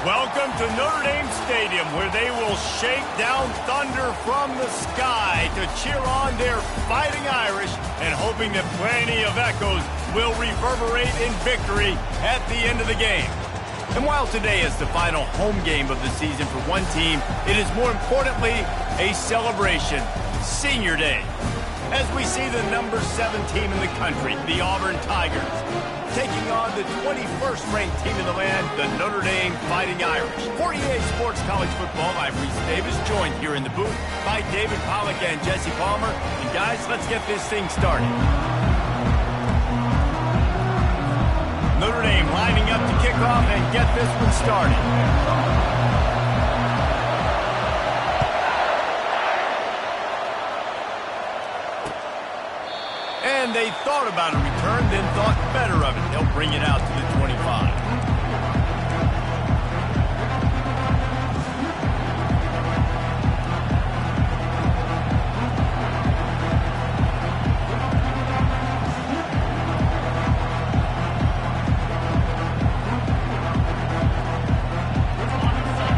Welcome to Notre Dame Stadium, where they will shake down thunder from the sky to cheer on their Fighting Irish and hoping that plenty of echoes will reverberate in victory at the end of the game. And while today is the final home game of the season for one team, it is more importantly a celebration, Senior Day, as we see the number 7 team in the country, the Auburn Tigers, taking on the 21st ranked team in the land, the Notre Dame Fighting Irish. For EA Sports College Football, I'm Reese Davis, joined here in the booth by David Pollack and Jesse Palmer. And guys, let's get this thing started. Notre Dame lining up to kick off and get this one started. And they thought about a return, then thought better of it. They'll bring it out to the 25.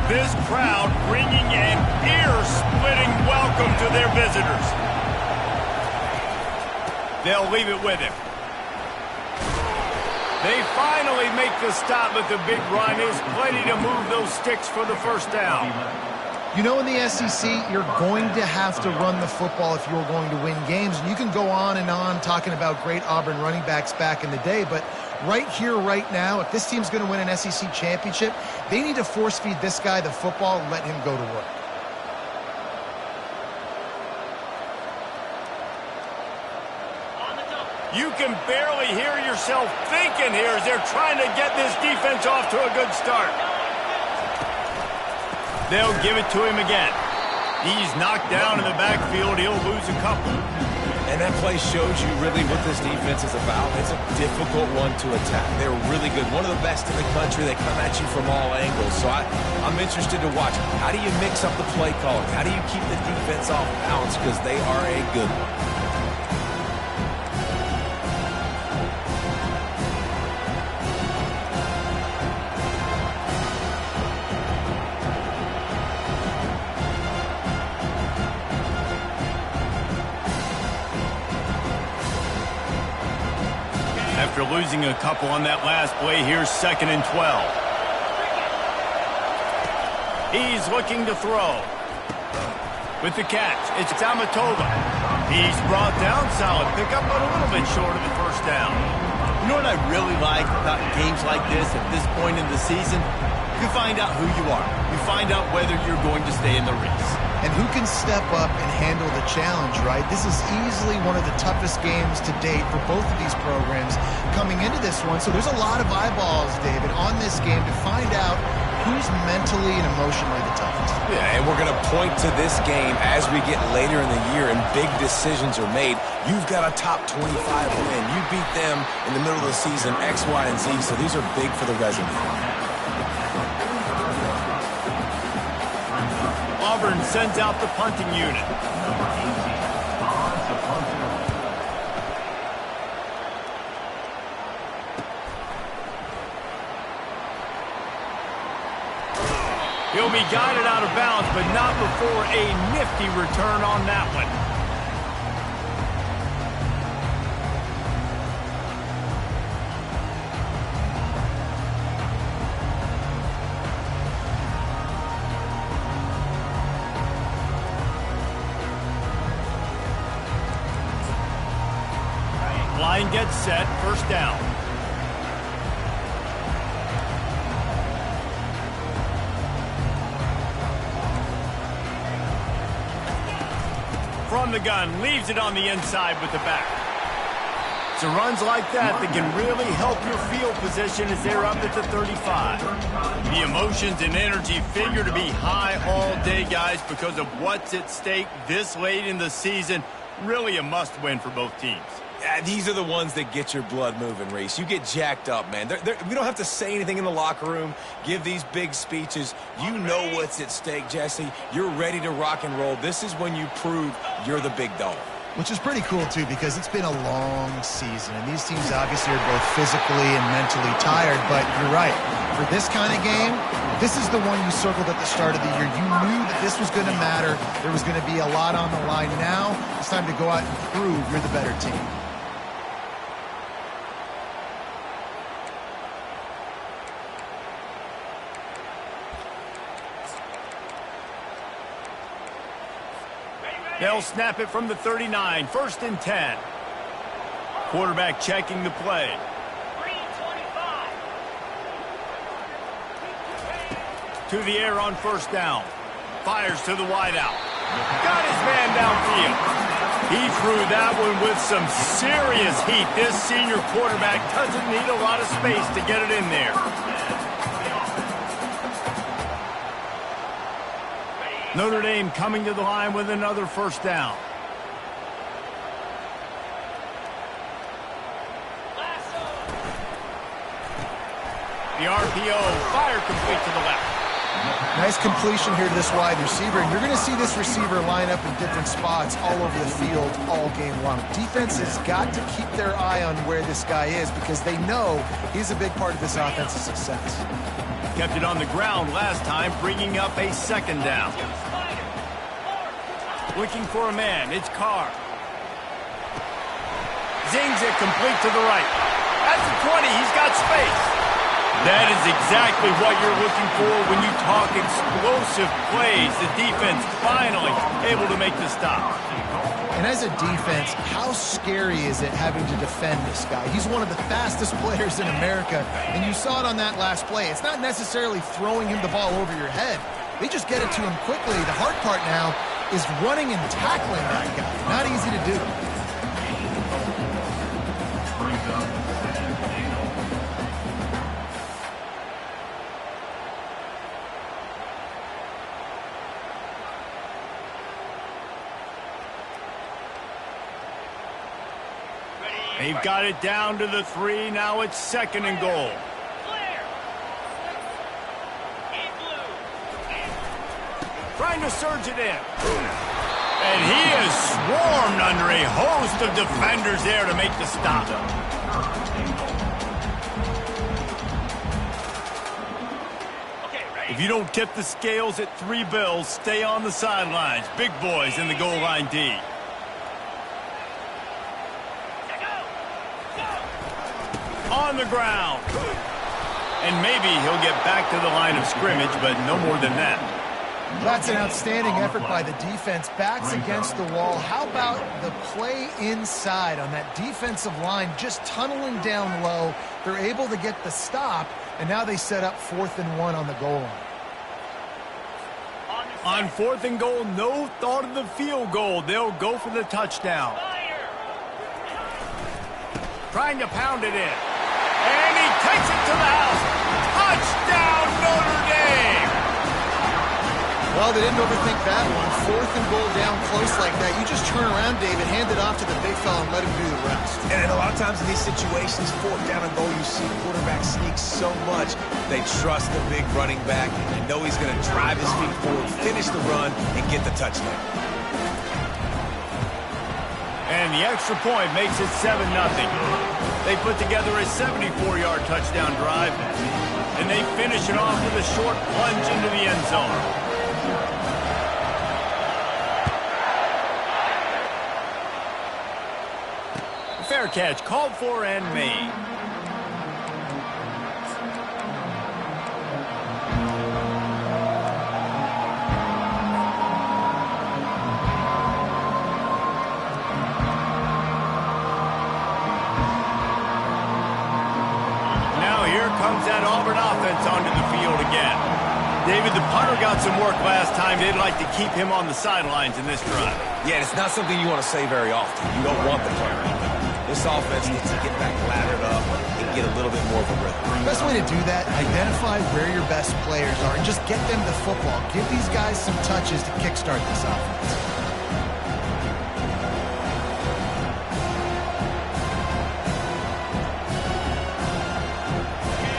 This crowd bringing an ear-splitting welcome to their visitors. They'll leave it with him. They finally make the stop, but the big run is plenty to move those sticks for the first down. You know, in the SEC, you're going to have to run the football if you're going to win games. And you can go on and on talking about great Auburn running backs back in the day, but right here, right now, if this team's going to win an SEC championship, they need to force-feed this guy the football and let him go to work. You can barely hear yourself thinking here as they're trying to get this defense off to a good start. They'll give it to him again. He's knocked down in the backfield. He'll lose a couple. And that play shows you really what this defense is about. It's a difficult one to attack. They're really good. One of the best in the country. They come at you from all angles. So I'm interested to watch. How do you mix up the play calling? How do you keep the defense off balance? Because they are a good one. After losing a couple on that last play, here's 2nd and 12. He's looking to throw. With the catch, it's Tamatova. He's brought down, solid pickup, but a little bit short of the first down. You know what I really like about games like this at this point in the season? You find out who you are. You find out whether you're going to stay in the race. And who can step up and handle the challenge, right? This is easily one of the toughest games to date for both of these programs coming into this one. So there's a lot of eyeballs, David, on this game to find out who's mentally and emotionally the toughest. Yeah, and we're going to point to this game as we get later in the year and big decisions are made. You've got a top 25 win. You beat them in the middle of the season, X, Y, and Z. So these are big for the resume. Auburn sends out the punting unit. He'll be guided out of bounds, but not before a nifty return on that one. Line gets set, first down. From the gun, leaves it on the inside with the back. It's runs like that that can really help your field position as they're up at the 35. The emotions and energy figure to be high all day, guys, because of what's at stake this late in the season. Really a must-win for both teams. Yeah, these are the ones that get your blood moving, Reese. You get jacked up, man. We don't have to say anything in the locker room, give these big speeches. You know what's at stake, Jesse. You're ready to rock and roll. This is when you prove you're the big dog. Which is pretty cool, too, because it's been a long season. And these teams obviously are both physically and mentally tired. But you're right. For this kind of game, This is the one you circled at the start of the year. You knew that this was going to matter. There was going to be a lot on the line. Now it's time to go out and prove you're the better team. They'll snap it from the 39, 1st and 10. Quarterback checking the play. To the air on 1st down. Fires to the wideout. Got his man downfield. He threw that one with some serious heat. This senior quarterback doesn't need a lot of space to get it in there. Notre Dame coming to the line with another 1st down. The RPO, fire complete to the left. Nice completion here to this wide receiver, and you're going to see this receiver line up in different spots all over the field all game long. Defense has got to keep their eye on where this guy is because they know he's a big part of this offense's success. Kept it on the ground last time, bringing up a 2nd down. Looking for a man, it's Carr. Zings it complete to the right. That's the 20, he's got space. That is exactly what you're looking for when you talk explosive plays. The defense finally able to make the stop. And as a defense, how scary is it having to defend this guy? He's one of the fastest players in America, and you saw it on that last play. It's not necessarily throwing him the ball over your head. They just get it to him quickly. The hard part now is running and tackling that guy. Not easy to do. They've got it down to the 3. Now it's 2nd and goal. Trying to surge it in. And he is swarmed under a host of defenders there to make the stop. If you don't tip the scales at 3 bills, stay on the sidelines. Big boys in the goal line D. On the ground. And maybe he'll get back to the line of scrimmage, but no more than that. That's an outstanding effort by the defense. Backs against the wall. How about the play inside on that defensive line, just tunneling down low. They're able to get the stop, and now they set up 4th and 1 on the goal line. On 4th and goal, no thought of the field goal. They'll go for the touchdown. Trying to pound it in. And he takes it to the house. Touchdown, Notre Dame! Well, they didn't overthink that one. 4th and goal down close like that. You just turn around, David, hand it off to the big fella and let him do the rest. And a lot of times in these situations, 4th down and goal, you see quarterbacks sneak so much. They trust the big running back. They know he's going to drive his feet forward, finish the run, and get the touchdown. And the extra point makes it 7-0. They put together a 74-yard touchdown drive, and they finish it off with a short plunge into the end zone. Fair catch, called for and made. Comes that Auburn offense onto the field again. David, the punter got some work last time. They'd like to keep him on the sidelines in this drive. Yeah, it's not something you want to say very often. You don't want the punter. This offense needs to get back lathered up and get a little bit more of a rhythm. The best way to do that, identify where your best players are and just get them the football. Give these guys some touches to kickstart this offense.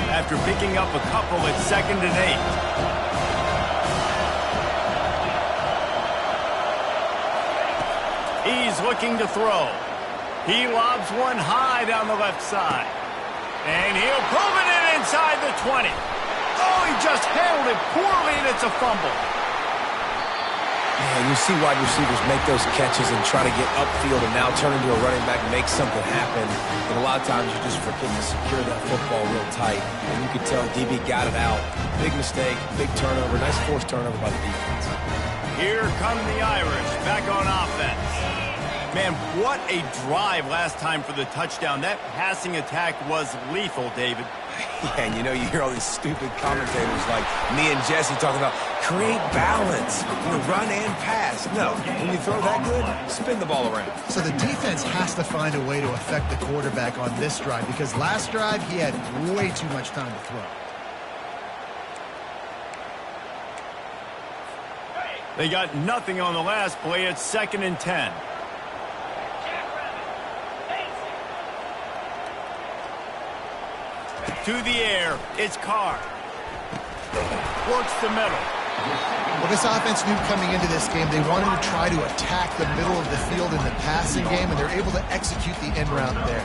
After picking up a couple at 2nd and 8. He's looking to throw. He lobs one high down the left side. And he'll prove it in inside the 20. Oh, he just handled it poorly, and it's a fumble. And you see wide receivers make those catches and try to get upfield and now turn into a running back and make something happen. And a lot of times you just forget to secure that football real tight. And you could tell DB got it out. Big mistake, big turnover, nice forced turnover by the defense. Here come the Irish back on offense. Man, what a drive last time for the touchdown. That passing attack was lethal, David. Yeah, and you know, you hear all these stupid commentators like me and Jesse talking about create balance, run and pass. No, when you throw that good, spin the ball around. So the defense has to find a way to affect the quarterback on this drive because last drive he had way too much time to throw. They got nothing on the last play. It's 2nd and 10. To the air, it's Carr. Works the middle. Well, this offense knew coming into this game they wanted to try to attack the middle of the field in the passing game, and they're able to execute the end route there.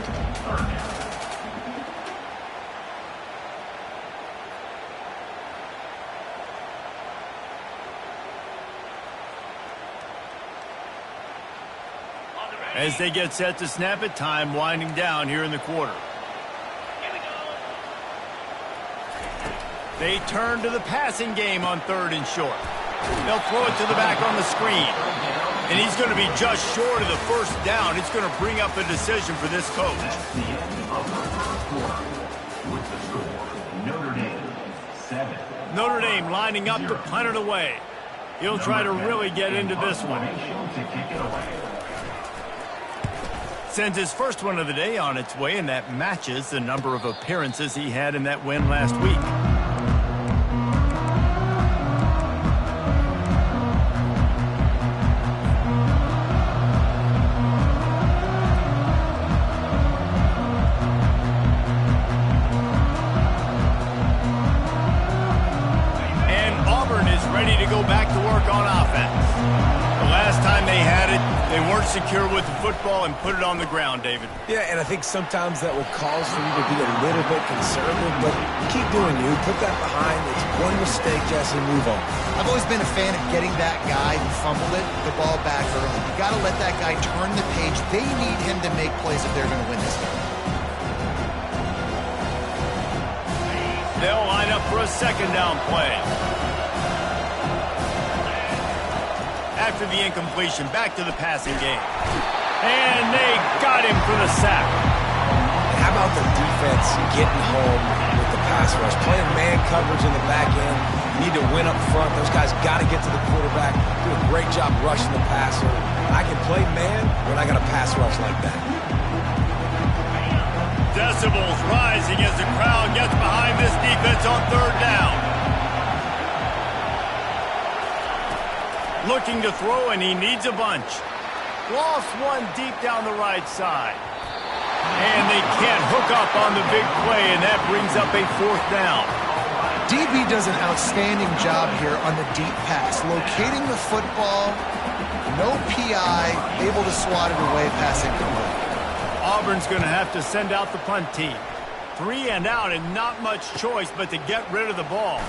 As they get set to snap it, time winding down here in the quarter. They turn to the passing game on 3rd and short. They'll throw it to the back on the screen. And he's going to be just short of the first down. It's going to bring up a decision for this coach. Notre Dame lining up to punt it away. He'll try to really get into this one. Sends his first one of the day on its way, and that matches the number of appearances he had in that win last week. Secure with the football and put it on the ground, David. Yeah, and I think sometimes that will cause for you to be a little bit conservative, but keep doing you. Put that behind. It's one mistake, Jesse, move on. I've always been a fan of getting that guy who fumbled it, the ball back early. You got to let that guy turn the page. They need him to make plays if they're going to win this game. They'll line up for a 2nd down play. After the incompletion, back to the passing game. And they got him for the sack. How about the defense getting home with the pass rush? Playing man coverage in the back end. You need to win up front. Those guys got to get to the quarterback. Do a great job rushing the passer. I can play man when I got a pass rush like that. Decibels rising as the crowd gets behind this defense on 3rd down. Looking to throw, and he needs a bunch. Lost one deep down the right side. And they can't hook up on the big play, and that brings up a 4th down. DB does an outstanding job here on the deep pass. Locating the football, no PI, able to swat it away, passing complete. Auburn's going to have to send out the punt team. 3 and out, and not much choice but to get rid of the ball.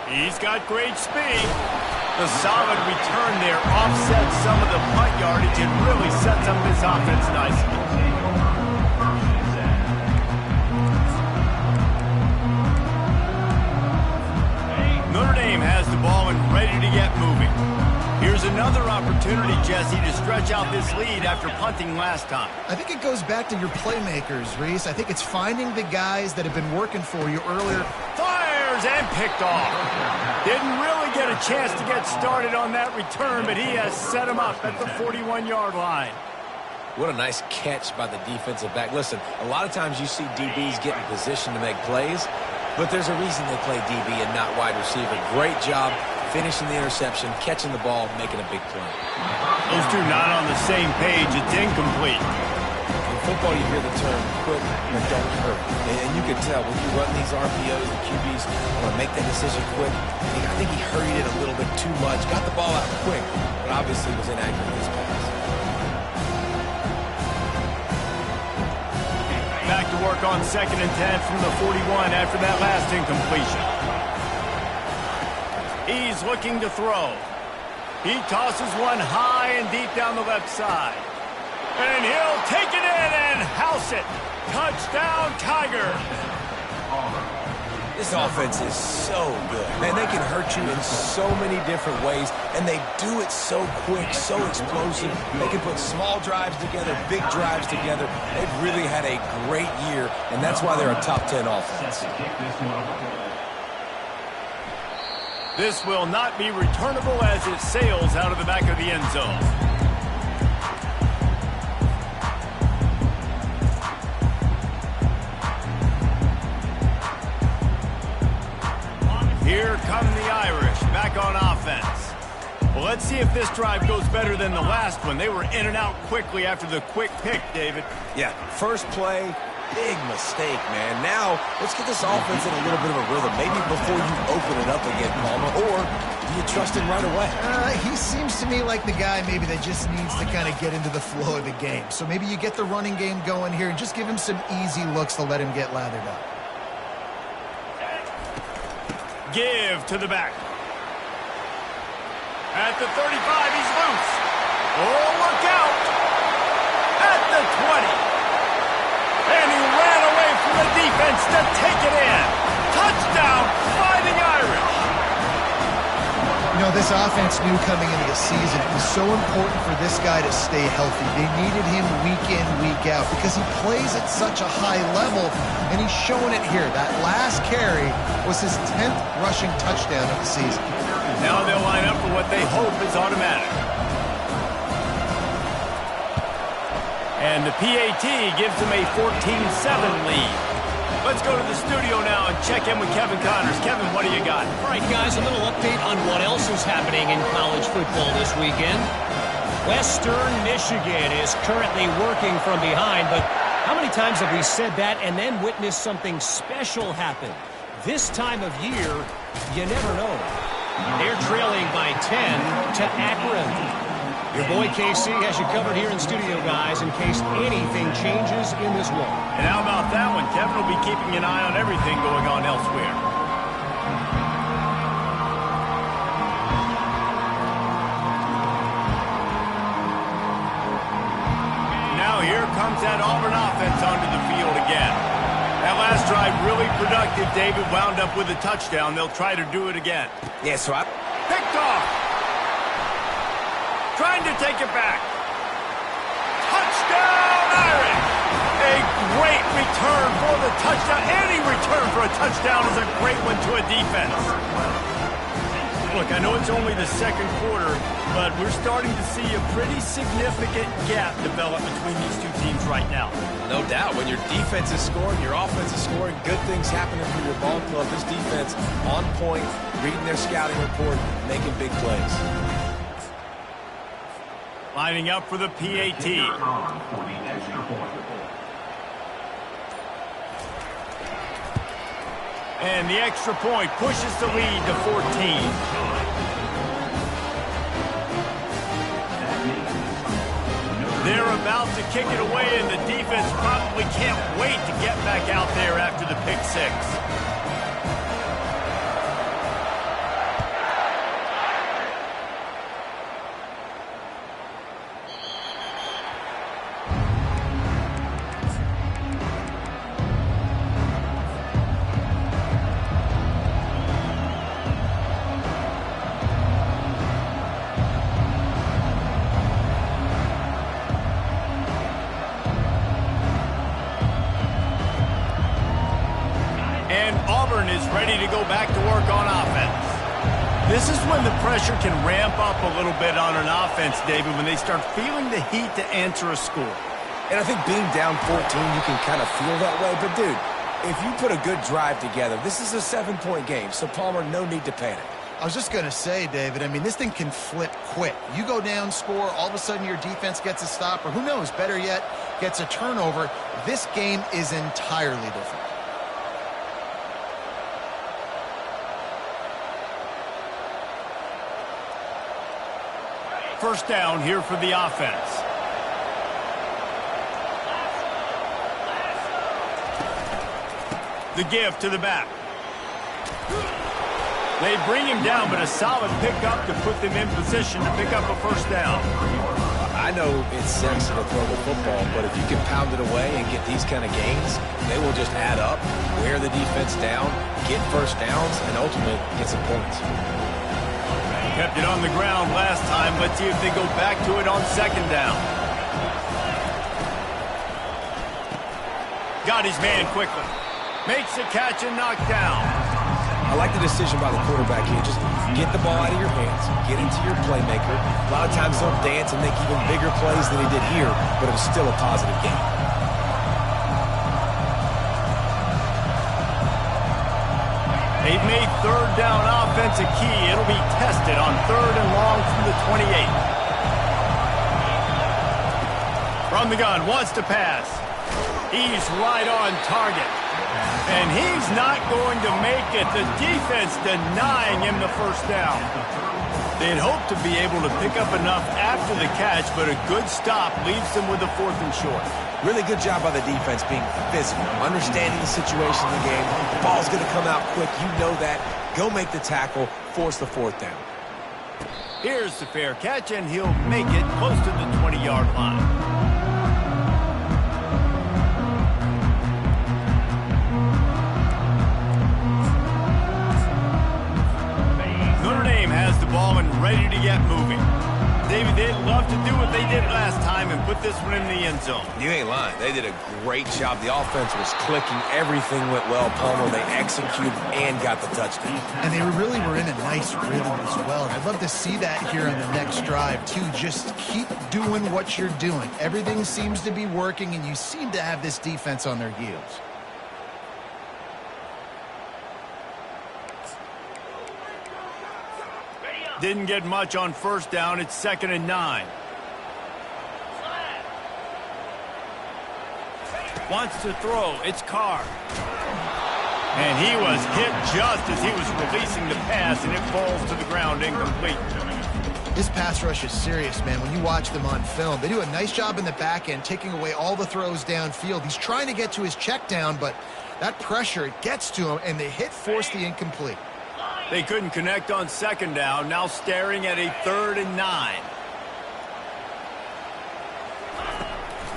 He's got great speed. The solid return there offsets some of the punt yardage and really sets up this offense nicely. Notre Dame has the ball and ready to get moving. Here's another opportunity, Jesse, to stretch out this lead after punting last time. I think it goes back to your playmakers, Reese. I think it's finding the guys that have been working for you earlier. Fires and picked off. Didn't really get a chance to get started on that return, but he has set him up at the 41-yard line. What a nice catch by the defensive back. Listen, a lot of times you see DBs get in position to make plays, but there's a reason they play DB and not wide receiver. Great job finishing the interception, catching the ball, making a big play. Those two not on the same page. It's incomplete. In football, you hear the term quick but don't hurt. And you can tell when you run these RPOs, the QBs want to make that decision quick. I think he hurried it a little bit too much, got the ball out quick, but obviously was inaccurate in this pass. Back to work on 2nd and 10 from the 41 after that last incompletion. He's looking to throw. He tosses one high and deep down the left side. And he'll take it in and house it. Touchdown, Tigers. This offense is so good. Man, they can hurt you in so many different ways, and they do it so quick, so explosive. They can put small drives together, big drives together. They've really had a great year, and that's why they're a top 10 offense. This will not be returnable as it sails out of the back of the end zone. Here come the Irish, back on offense. Well, let's see if this drive goes better than the last one. They were in and out quickly after the quick pick, David. Yeah, first play, big mistake, man. Now, let's get this offense in a little bit of a rhythm. Maybe before you open it up again, Palmer, or do you trust him right away? He seems to me like the guy maybe that just needs to kind of get into the flow of the game. So maybe you get the running game going here and just give him some easy looks to let him get lathered up. Give to the back. At the 35, he's loose. Oh, look out. At the 20. And he ran away from the defense to take it in. Touchdown, Fighting Irish. You know, this offense knew coming into the season it was so important for this guy to stay healthy. They needed him week in, week out because he plays at such a high level, and he's showing it here. That last carry was his 10th rushing touchdown of the season. Now they'll line up for what they hope is automatic. And the PAT gives them a 14-7 lead. Let's go to the studio now and check in with Kevin Connors. Kevin, what do you got? All right, guys, a little update on what else is happening in college football this weekend. Western Michigan is currently working from behind, but how many times have we said that and then witnessed something special happen? This time of year, you never know. They're trailing by 10 to Akron. Your boy KC has you covered here in studio, guys, in case anything changes in this one. And how about that one? Kevin will be keeping an eye on everything going on elsewhere. Now here comes that Auburn offense onto the field again. That last drive really productive. David wound up with a touchdown. They'll try to do it again. Yeah, so Picked off. Trying to take it back. Touchdown, Irish! A great return for the touchdown. Any return for a touchdown is a great one to a defense. Look, I know it's only the second quarter, but we're starting to see a pretty significant gap develop between these two teams right now. no doubt, when your defense is scoring, your offense is scoring, good things happening for your ball club. This defense on point, reading their scouting report, making big plays. Lining up for the PAT. And the extra point pushes the lead to 14. They're about to kick it away, and the defense probably can't wait to get back out there after the pick six. Auburn is ready to go back to work on offense. This is when the pressure can ramp up a little bit on an offense, David, when they start feeling the heat to answer a score. And I think being down 14, you can kind of feel that way. But, dude, if you put a good drive together, this is a 7-point game. So, Palmer, no need to panic. I was just going to say, David, I mean, this thing can flip quick. You go down, score, all of a sudden your defense gets a stop, or who knows, better yet, gets a turnover. This game is entirely different. First down here for the offense. The give to the back. They bring him down, but a solid pickup to put them in position to pick up a first down. I know it's sexy to throw the football, but if you can pound it away and get these kind of gains, they will just add up, wear the defense down, get first downs, and ultimately get some points. Kept it on the ground last time. Let's see if they go back to it on second down. Got his man quickly. Makes the catch and knocked down. I like the decision by the quarterback here. Just get the ball out of your hands, get into your playmaker. A lot of times they'll dance and make even bigger plays than he did here, but it was still a positive game. They've made third down offense a key. It'll be tested on third and long from the 28. From the gun, wants to pass. He's right on target. And he's not going to make it. The defense denying him the first down. They'd hope to be able to pick up enough after the catch, but a good stop leaves them with a fourth and short. Really good job by the defense being physical, understanding the situation in the game. The ball's going to come out quick. You know that. Go make the tackle, force the fourth down. Here's the fair catch, and he'll make it close to the 20-yard line. Has the ball and ready to get moving. David, they'd love to do what they did last time and put this one in the end zone. You ain't lying. They did a great job. The offense was clicking. Everything went well. Palmer, they executed and got the touchdown. And they really were in a nice rhythm as well. And I'd love to see that here on the next drive, too. Just keep doing what you're doing. Everything seems to be working, and you seem to have this defense on their heels. Didn't get much on first down. It's 2nd and 9. Wants to throw. It's Carr. And he was hit just as he was releasing the pass, and it falls to the ground incomplete. This pass rush is serious, man. When you watch them on film, they do a nice job in the back end, taking away all the throws downfield. He's trying to get to his check down, but that pressure, it gets to him, and the hit forced the incomplete. They couldn't connect on second down. Now staring at a 3rd and 9.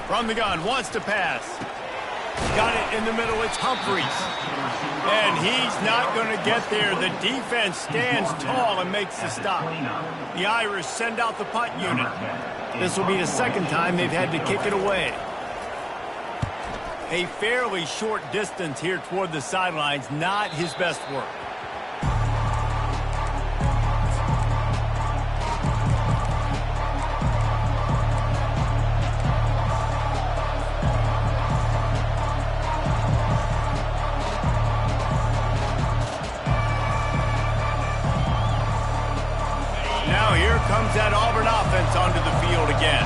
From the gun, wants to pass. Got it in the middle. It's Humphries. And he's not going to get there. The defense stands tall and makes the stop. The Irish send out the punt unit. This will be the second time they've had to kick it away. A fairly short distance here toward the sidelines. Not his best work. Comes that Auburn offense onto the field again.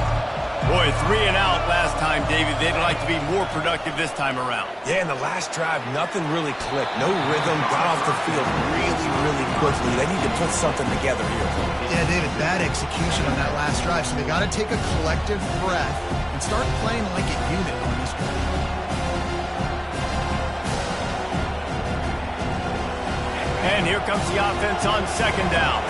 Boy, 3 and out last time, David. They'd like to be more productive this time around. Yeah, in the last drive, nothing really clicked. No rhythm, got off the field really, really quickly. They need to put something together here. Yeah, David, bad execution on that last drive, so they got to take a collective breath and start playing like a unit on this one. And here comes the offense on second down.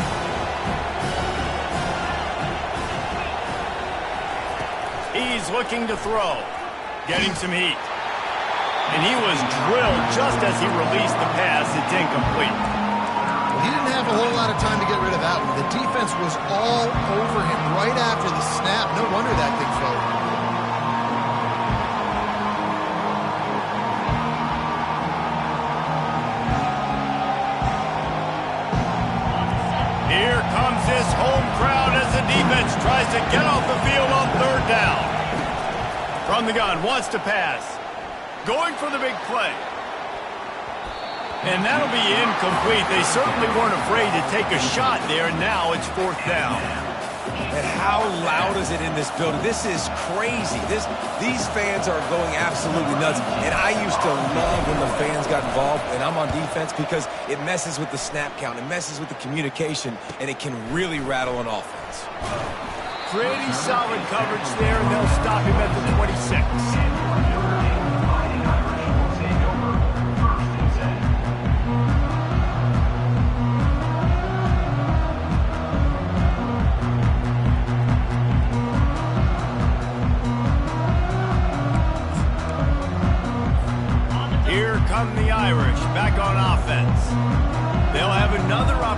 He's looking to throw, getting some heat. And he was drilled just as he released the pass. It's incomplete. Well, he didn't have a whole lot of time to get rid of that one. The defense was all over him right after the snap. No wonder that thing fell. Here comes this home crowd as the defense tries to get off the field on third down. From the gun, wants to pass. Going for the big play. And that'll be incomplete. They certainly weren't afraid to take a shot there, and now it's 4th down. And how loud is it in this building? This is crazy. These fans are going absolutely nuts. And I used to love when the fans got involved, and I'm on defense, because it messes with the snap count. It messes with the communication, and it can really rattle an offense. Pretty solid coverage there, and they'll stop him at the 26.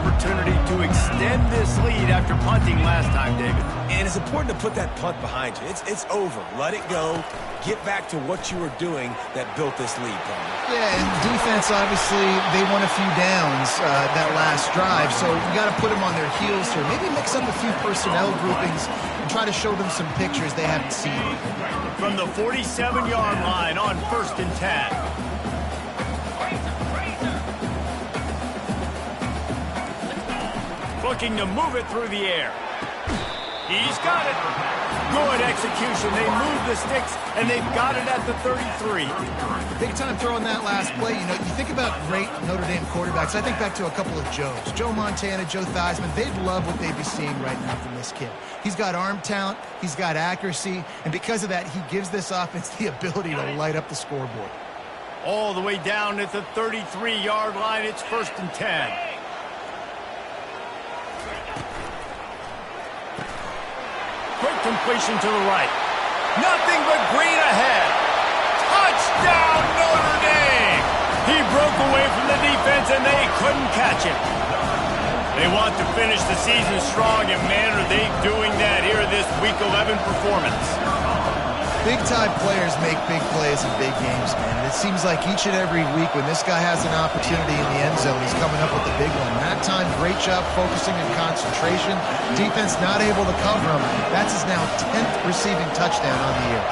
opportunity to extend this lead after punting last time, David. And it's important to put that punt behind you. It's over. Let it go. Get back to what you were doing that built this lead, Palmer. Yeah, and defense, obviously, they won a few downs that last drive, so you got to put them on their heels here. Maybe mix up a few personnel groupings and try to show them some pictures they haven't seen. From the 47-yard line on 1st and 10. Looking to move it through the air. He's got it. Good execution. They move the sticks, and they've got it at the 33. Big time throw on that last play. You know, you think about great Notre Dame quarterbacks. I think back to a couple of Joes. Joe Montana, Joe Theismann. They'd love what they'd be seeing right now from this kid. He's got arm talent. He's got accuracy. And because of that, he gives this offense the ability to light up the scoreboard. All the way down at the 33-yard line. It's 1st and 10. Quick completion to the right. Nothing but green ahead. Touchdown, Notre Dame! He broke away from the defense, and they couldn't catch him. They want to finish the season strong, and man, are they doing that here in this Week 11 performance. Big-time players make big plays in big games, man. It seems like each and every week when this guy has an opportunity in the end zone, he's coming up with the big one. That time, great job focusing and concentration. Defense not able to cover him. That's his now 10th receiving touchdown on the year.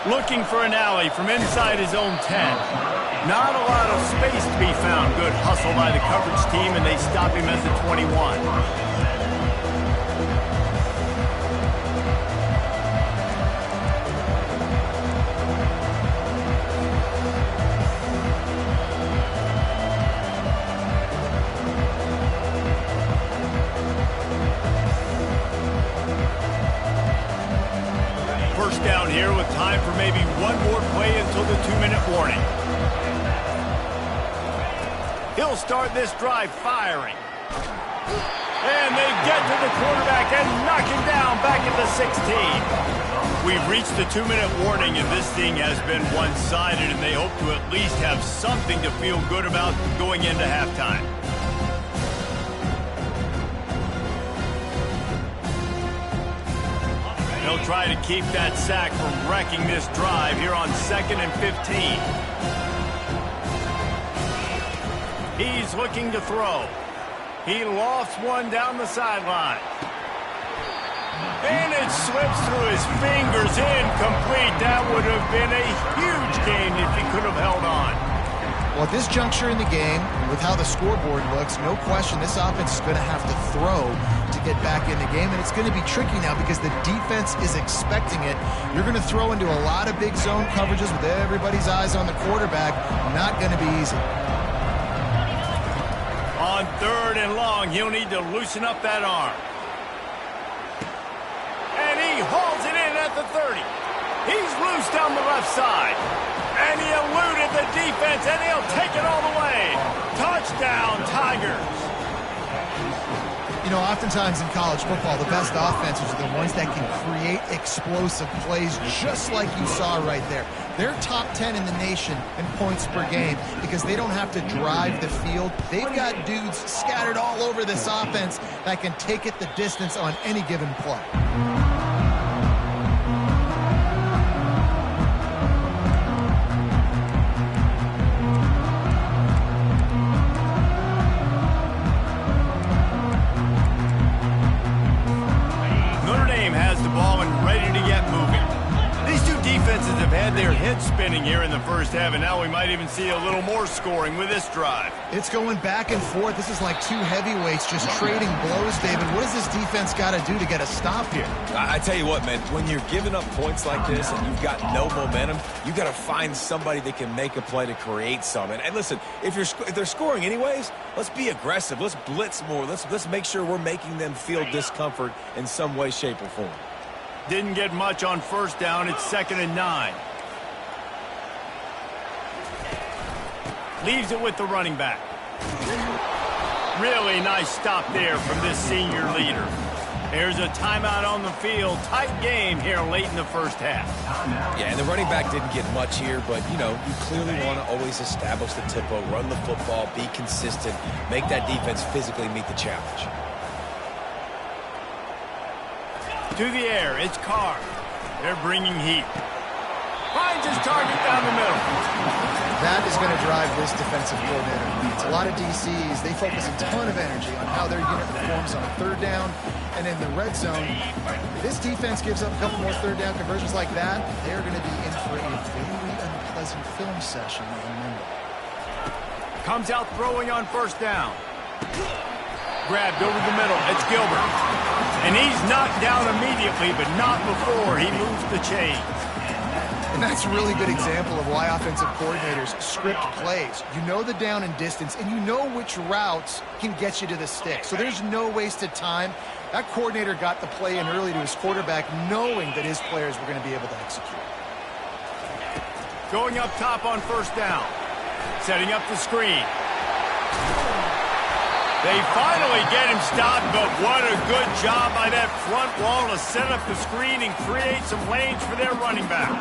Looking for an alley from inside his own 10. Not a lot of space to be found. Good hustle by the coverage team, and they stop him at the 21. Down here with time for maybe one more play until the 2-minute warning. He'll start this drive firing. And they get to the quarterback and knock him down back at the 16. We've reached the 2-minute warning, and this thing has been one-sided, and they hope to at least have something to feel good about going into halftime. They'll try to keep that sack from wrecking this drive here on 2nd and 15. He's looking to throw. He lofts one down the sideline. And it slips through his fingers, incomplete. That would have been a huge gain if he could have held on. Well, at this juncture in the game, with how the scoreboard looks, no question this offense is going to have to throw to get back in the game, and it's going to be tricky now because the defense is expecting it. You're going to throw into a lot of big zone coverages with everybody's eyes on the quarterback. Not going to be easy. On 3rd and long, he'll need to loosen up that arm. And he hauls it in at the 30. He's loose down the left side. And he eluded the defense, and he'll take it all the way. Touchdown, Tigers. You know, oftentimes in college football, the best offenses are the ones that can create explosive plays just like you saw right there. They're top 10 in the nation in points per game because they don't have to drive the field. They've got dudes scattered all over this offense that can take it the distance on any given play. Have had their heads spinning here in the first half, and now we might even see a little more scoring with this drive. It's going back and forth. This is like two heavyweights just trading blows, David. What does this defense got to do to get a stop here? I tell you what, man, when you're giving up points like this and you've got no momentum, you got to find somebody that can make a play to create some. And listen, if they're scoring anyways, let's be aggressive. Let's blitz more. Let's make sure we're making them feel discomfort in some way, shape, or form. Didn't get much on 1st down. It's 2nd and 9. Leaves it with the running back. Really nice stop there from this senior leader. There's a timeout on the field. Tight game here late in the first half. Yeah, and the running back didn't get much here, but, you know, you clearly want to always establish the tempo, run the football, be consistent, make that defense physically meet the challenge. To the air, it's Carr. They're bringing heat. Finds his target down the middle. That is going to drive this defensive coordinator. It's a lot of DCs. They focus a ton of energy on how their unit performs on third down and in the red zone. If this defense gives up a couple more third down conversions like that, they're going to be in for a very unpleasant film session on Monday. Comes out throwing on first down. Grabbed over the middle. It's Gilbert. And he's knocked down immediately, but not before he moves the chains. And that's a really good example of why offensive coordinators script plays. You know the down and distance, and you know which routes can get you to the stick. So there's no wasted time. That coordinator got the play in early to his quarterback, knowing that his players were going to be able to execute. Going up top on first down. Setting up the screen. They finally get him stopped, but what a good job by that front wall to set up the screen and create some lanes for their running back.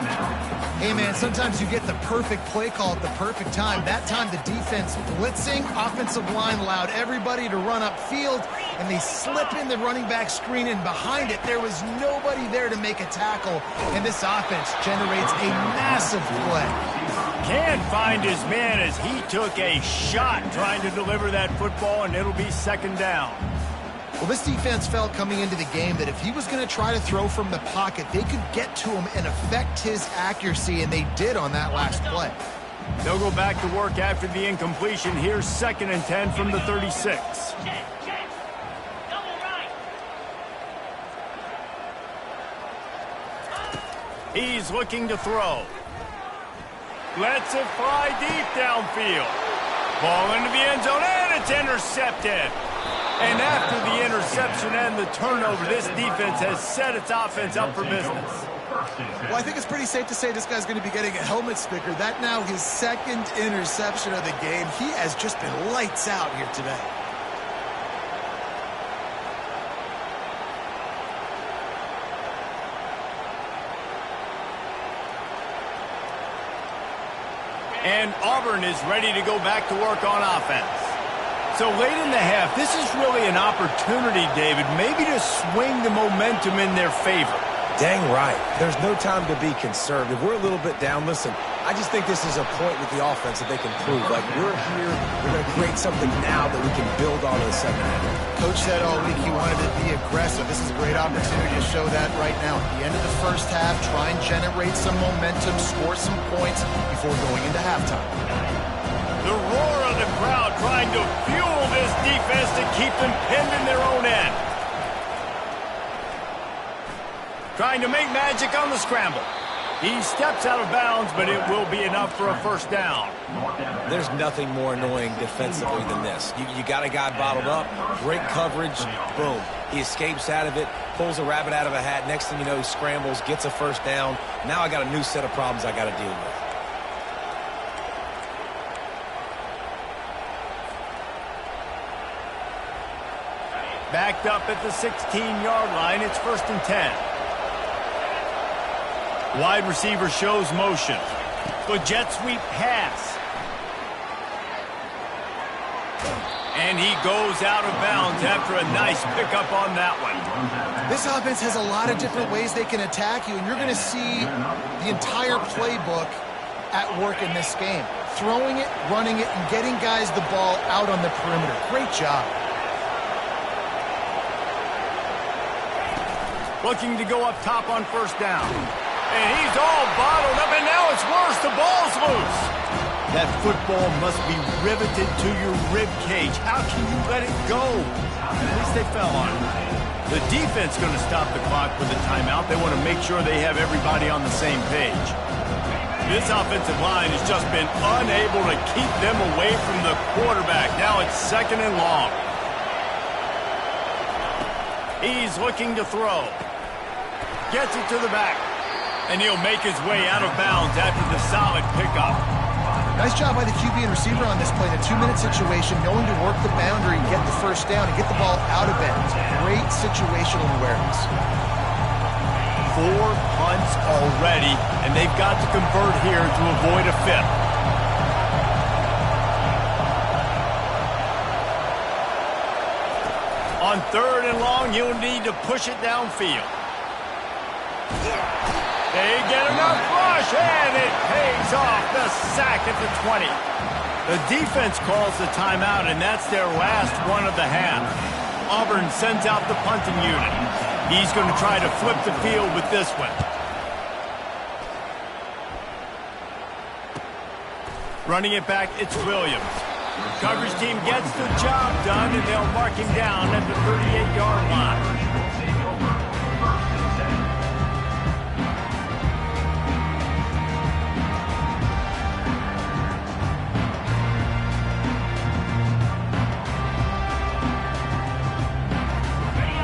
Hey, man, sometimes you get the perfect play call at the perfect time. That time the defense blitzing, offensive line allowed everybody to run upfield, and they slip in the running back screen, and behind it there was nobody there to make a tackle, and this offense generates a massive play. Can't find his man as he took a shot trying to deliver that football, and it'll be second down. Well, this defense felt coming into the game that if he was going to try to throw from the pocket, they could get to him and affect his accuracy, and they did on that last play. They'll go back to work after the incompletion. Here's 2nd and 10 from the 36. He's looking to throw. Lets it fly deep downfield. Ball into the end zone, and it's intercepted. And after the interception and the turnover, this defense has set its offense up for business. Well, I think it's pretty safe to say this guy's going to be getting a helmet sticker. That now his 2nd interception of the game. He has just been lights out here today. And Auburn is ready to go back to work on offense. So late in the half, this is really an opportunity, David, maybe to swing the momentum in their favor. Dang right. There's no time to be conservative. We're a little bit down. Listen, I just think this is a point with the offense that they can prove. Like, we're here, we're going to create something now that we can build on in the second half. Coach said all week he wanted to be aggressive. This is a great opportunity to show that right now. At the end of the first half, try and generate some momentum, score some points before going into halftime. The roar of the crowd trying to fuel this defense to keep them pinned in their own end. Trying to make magic on the scramble. He steps out of bounds, but it will be enough for a first down. There's nothing more annoying defensively than this. You got a guy bottled up, great coverage, boom. He escapes out of it, pulls a rabbit out of a hat. Next thing you know, he scrambles, gets a first down. Now I got a new set of problems I got to deal with. Backed up at the 16-yard line, it's 1st and 10. Wide receiver shows motion. The jet sweep pass. And he goes out of bounds after a nice pickup on that one. This offense has a lot of different ways they can attack you, and you're going to see the entire playbook at work in this game. Throwing it, running it, and getting guys the ball out on the perimeter. Great job. Looking to go up top on first down. And he's all bottled up, and now it's worse. The ball's loose. That football must be riveted to your rib cage. How can you let it go? At least they fell on it. The defense going to stop the clock with a timeout. They want to make sure they have everybody on the same page. This offensive line has just been unable to keep them away from the quarterback. Now it's 2nd and long. He's looking to throw. Gets it to the back. And he'll make his way out of bounds after the solid pickup. Nice job by the QB and receiver on this play in a 2-minute situation, knowing to work the boundary, get the first down, and get the ball out of bounds. Great situational awareness. 4 punts already, and they've got to convert here to avoid a 5th. On 3rd and long, you'll need to push it downfield. They get enough rush, and it pays off. The sack at the 20. The defense calls the timeout, and that's their last one of the half. Auburn sends out the punting unit. He's going to try to flip the field with this one. Running it back, it's Williams. Coverage team gets the job done, and they'll mark him down at the 38-yard line.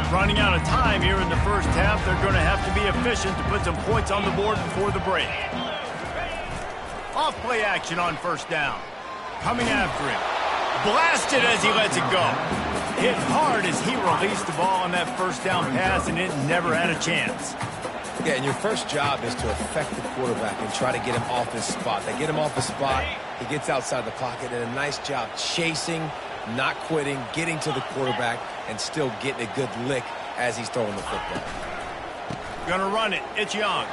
Running out of time here in the first half, they're going to have to be efficient to put some points on the board before the break. Off play action on first down. Coming after him. Blasted as he lets it go. Hit hard as he released the ball on that first down pass, and it never had a chance. Yeah, and your first job is to affect the quarterback and try to get him off his spot. They get him off his spot, he gets outside the pocket, and a nice job chasing, not quitting, getting to the quarterback, and still getting a good lick as he's throwing the football. Gonna run it. It's Young.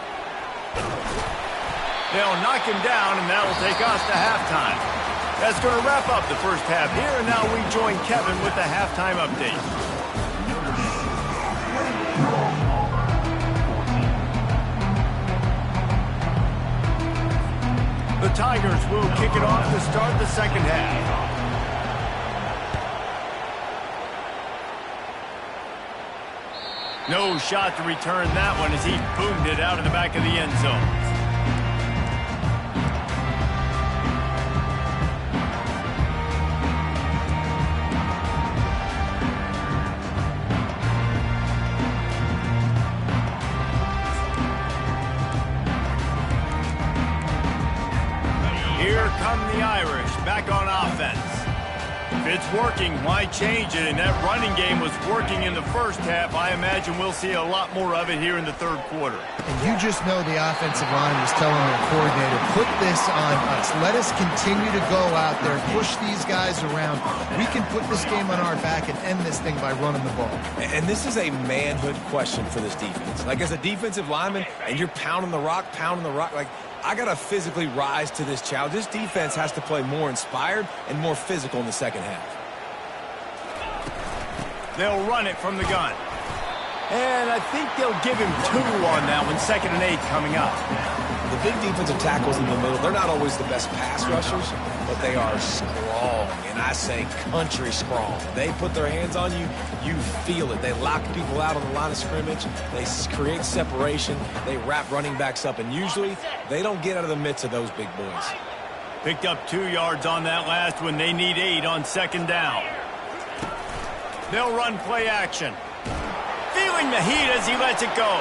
They'll knock him down, and that'll take us to halftime. That's going to wrap up the first half here, and now we join Kevin with the halftime update. The Tigers will kick it off to start the second half. No shot to return that one as he boomed it out of the back of the end zone. Here come the Irish back on offense. If it's working, why change it? And that running game was working in the first half. I imagine we'll see a lot more of it here in the third quarter. And you just know the offensive line was telling their coordinator, put this on us. Let us continue to go out there, push these guys around. We can put this game on our back and end this thing by running the ball. And this is a manhood question for this defense. Like, as a defensive lineman, and you're pounding the rock, like, I got to physically rise to this challenge. This defense has to play more inspired and more physical in the second half. They'll run it from the gun. And I think they'll give him 2 on that one. 2nd and 8 coming up. The big defensive tackles in the middle, they're not always the best pass rushers, but they are strong, and I say country strong. They put their hands on you, you feel it. They lock people out on the line of scrimmage. They create separation. They wrap running backs up, and usually they don't get out of the midst of those big boys. Picked up 2 yards on that last one. They need 8 on 2nd down. They'll run play action. Feeling the heat as he lets it go.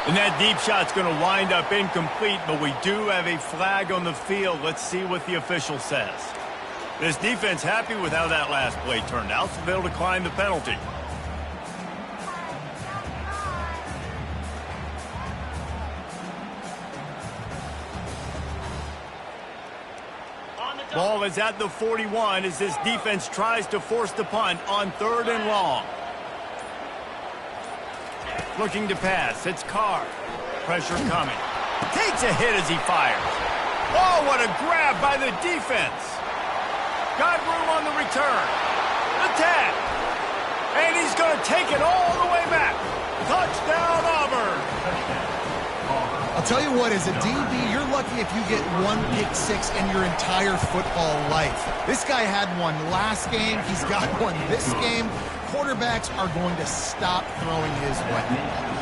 And that deep shot's going to wind up incomplete, but we do have a flag on the field. Let's see what the official says. This defense happy with how that last play turned out, so they'll decline the penalty. Ball is at the 41 as this defense tries to force the punt on 3rd and long. Looking to pass. It's Carr. Pressure coming. Takes a hit as he fires. Oh, what a grab by the defense. Got room on the return. The tag. And he's going to take it all the way back. Touchdown, Auburn. I'll tell you what, as a DB, you're lucky if you get 1 pick 6 in your entire football life. This guy had one last game. He's got one this game. Quarterbacks are going to stop throwing his way.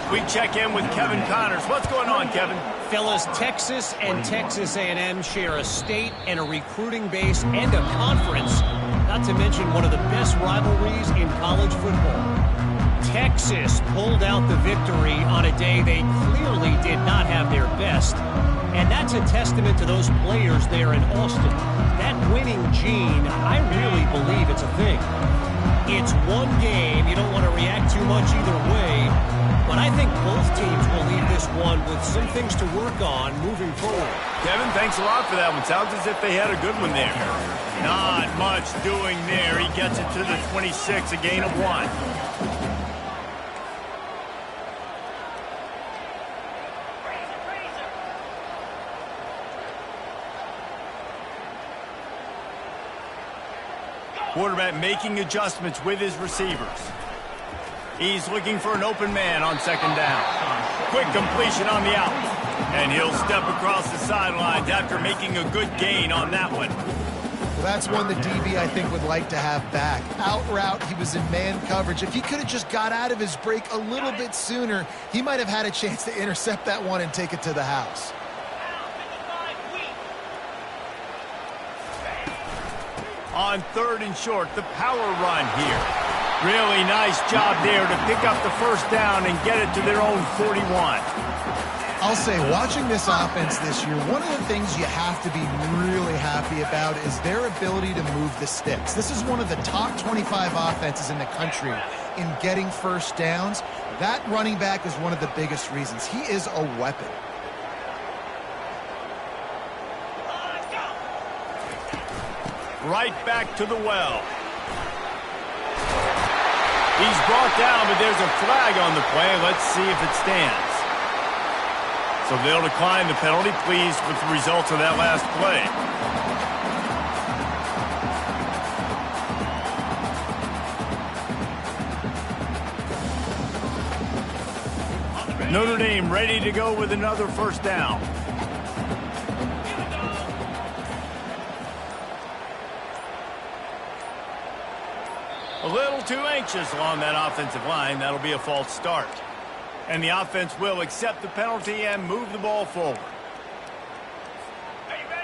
We check in with Kevin Connors. What's going on, Kevin? Fellas, Texas and Texas A&M share a state and a recruiting base and a conference, not to mention one of the best rivalries in college football. Texas pulled out the victory on a day they clearly did not have their best. And that's a testament to those players there in Austin. That winning gene, I really believe it's a thing. It's one game. You don't want to react too much either way. But I think both teams will leave this one with some things to work on moving forward. Kevin, thanks a lot for that one. Sounds as if they had a good one there. Not much doing there. He gets it to the 26, a gain of 1. Quarterback making adjustments with his receivers. He's looking for an open man on second down. Quick completion on the out. And he'll step across the sidelines after making a good gain on that one. Well, that's one the DB, I think, would like to have back. Out route, he was in man coverage. If he could have just got out of his break a little bit sooner, he might have had a chance to intercept that one and take it to the house. On third and short, the power run here. Really nice job there to pick up the first down and get it to their own 41. I'll say, watching this offense this year, one of the things you have to be really happy about is their ability to move the sticks. This is one of the top 25 offenses in the country in getting first downs. That running back is one of the biggest reasons. He is a weapon. Right back to the well. He's brought down, but there's a flag on the play. Let's see if it stands. So they'll decline the penalty. Pleased with the results of that last play. Notre Dame ready to go with another first down. A little too anxious along that offensive line. That'll be a false start. And the offense will accept the penalty and move the ball forward.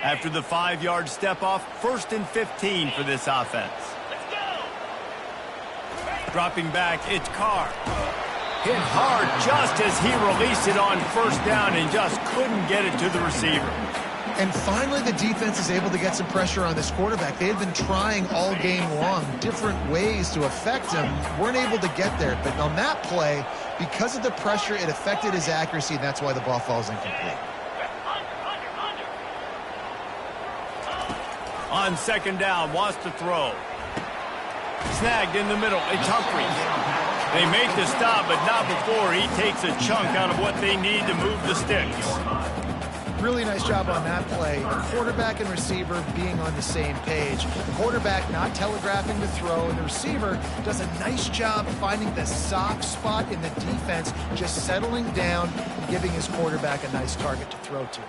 After the 5-yard step off, 1st and 15 for this offense. Dropping back, it's Carr. Hit hard just as he released it on first down and just couldn't get it to the receiver. And finally, the defense is able to get some pressure on this quarterback. They had been trying all game long different ways to affect him. Weren't able to get there. But on that play, because of the pressure, it affected his accuracy, and that's why the ball falls incomplete. On second down, wants to throw. Snagged in the middle. It's Humphries. They make the stop, but not before he takes a chunk out of what they need to move the sticks. Really nice job on that play. Quarterback and receiver being on the same page. The quarterback not telegraphing the throw, and the receiver does a nice job finding the soft spot in the defense, just settling down and giving his quarterback a nice target to throw to.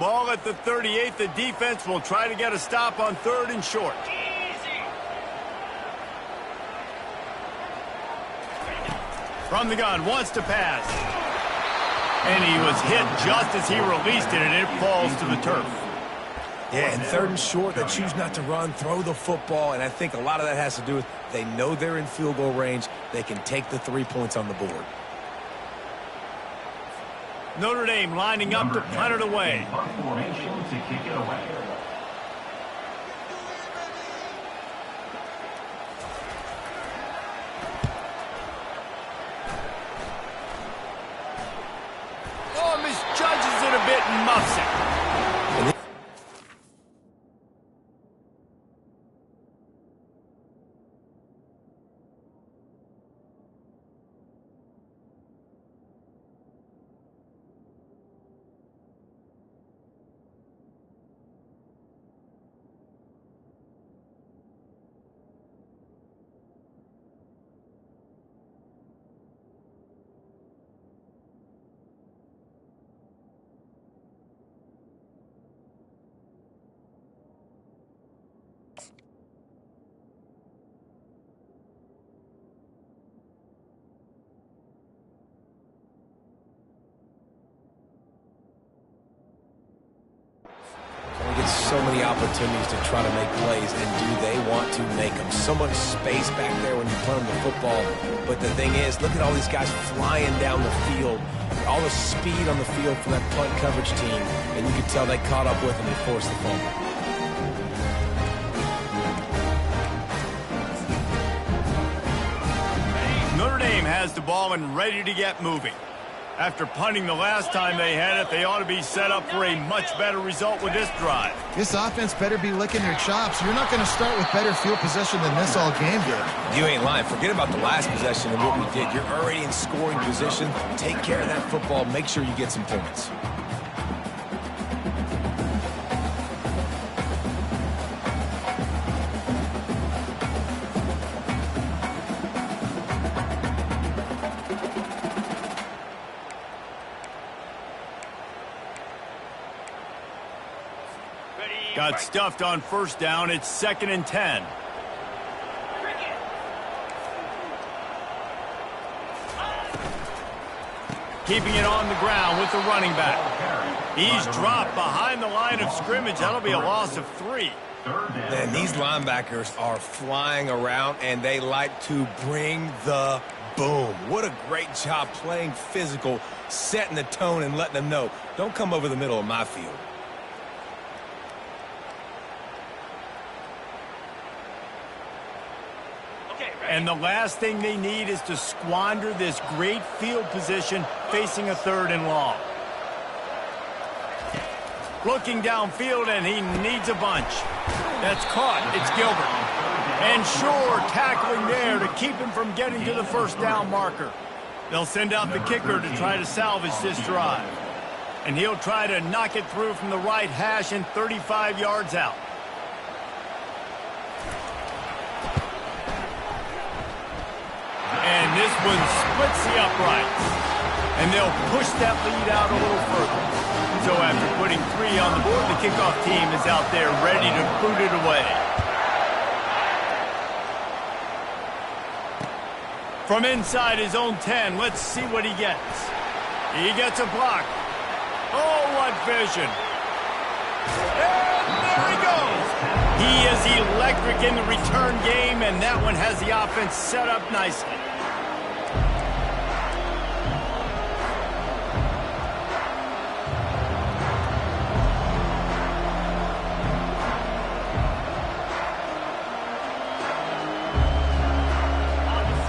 Ball at the 38. The defense will try to get a stop on 3rd and short. From the gun, wants to pass. And he was hit just as he released it, and it falls to the turf. Yeah, and 3rd and short, they choose not to run, throw the football, and I think a lot of that has to do with they know they're in field goal range. They can take the 3 points on the board. Notre Dame lining up to punt it away. Formation to kick it away. Oh, misjudges it a bit and muffs it. so many opportunities to try to make plays, and do they want to make them? So much space back there when you punt the football. But the thing is, look at all these guys flying down the field, all the speed on the field from that punt coverage team, and you can tell they caught up with them and forced the fumble. Notre Dame has the ball and ready to get moving. After punting the last time they had it, they ought to be set up for a much better result with this drive. This offense better be licking their chops. You're not going to start with better field possession than this all game here. You ain't lying. Forget about the last possession and what we did. You're already in scoring position. Take care of that football. Make sure you get some points. Got stuffed on first down. It's 2nd and 10. Keeping it on the ground with the running back. He's dropped behind the line of scrimmage. That'll be a loss of 3. Man, these linebackers are flying around, and they like to bring the boom. What a great job playing physical, setting the tone and letting them know, don't come over the middle of my field. And the last thing they need is to squander this great field position facing a 3rd and long. Looking downfield, and he needs a bunch. That's caught. It's Gilbert. And Shore tackling there to keep him from getting to the first down marker. They'll send out the kicker to try to salvage this drive. And he'll try to knock it through from the right hash and 35 yards out. And this one splits the uprights. And they'll push that lead out a little further. So after putting 3 on the board, the kickoff team is out there ready to boot it away. From inside his own 10, let's see what he gets. He gets a block. Oh, what vision. And there he goes. He is electric in the return game, and that one has the offense set up nicely.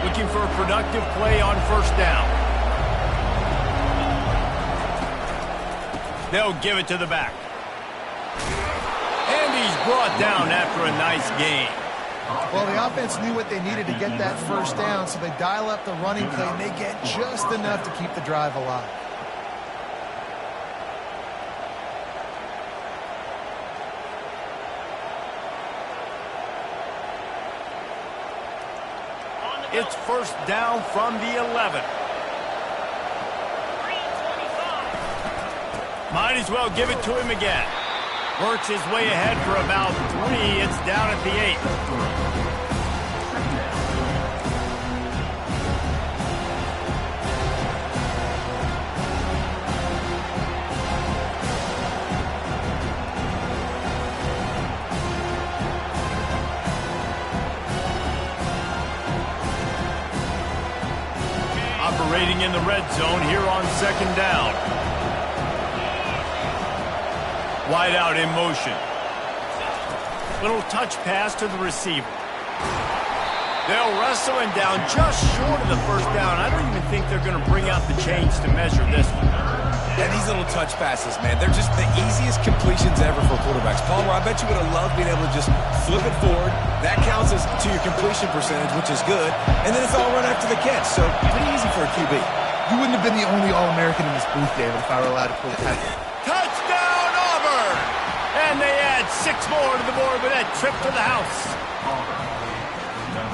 Looking for a productive play on first down. They'll give it to the back. And he's brought down after a nice gain. Well, the offense knew what they needed to get that first down, so they dial up the running play, and they get just enough to keep the drive alive. It's first down from the 11. Might as well give it to him again. Works his way ahead for about 3. It's down at the 8. Operating in the red zone here on second down. Wide out in motion. Little touch pass to the receiver. They'll wrestle him down just short of the first down. I don't even think they're going to bring out the chains to measure this one. And these little touch passes, man, they're just the easiest completions ever for quarterbacks. Palmer, I bet you would have loved being able to just flip it forward. That counts as to your completion percentage, which is good. And then it's all run after the catch. So pretty easy for a QB. You wouldn't have been the only All-American in this booth, David, if I were allowed to put it. Touchdown, Auburn! And they add 6 more to the board with that trip to the house.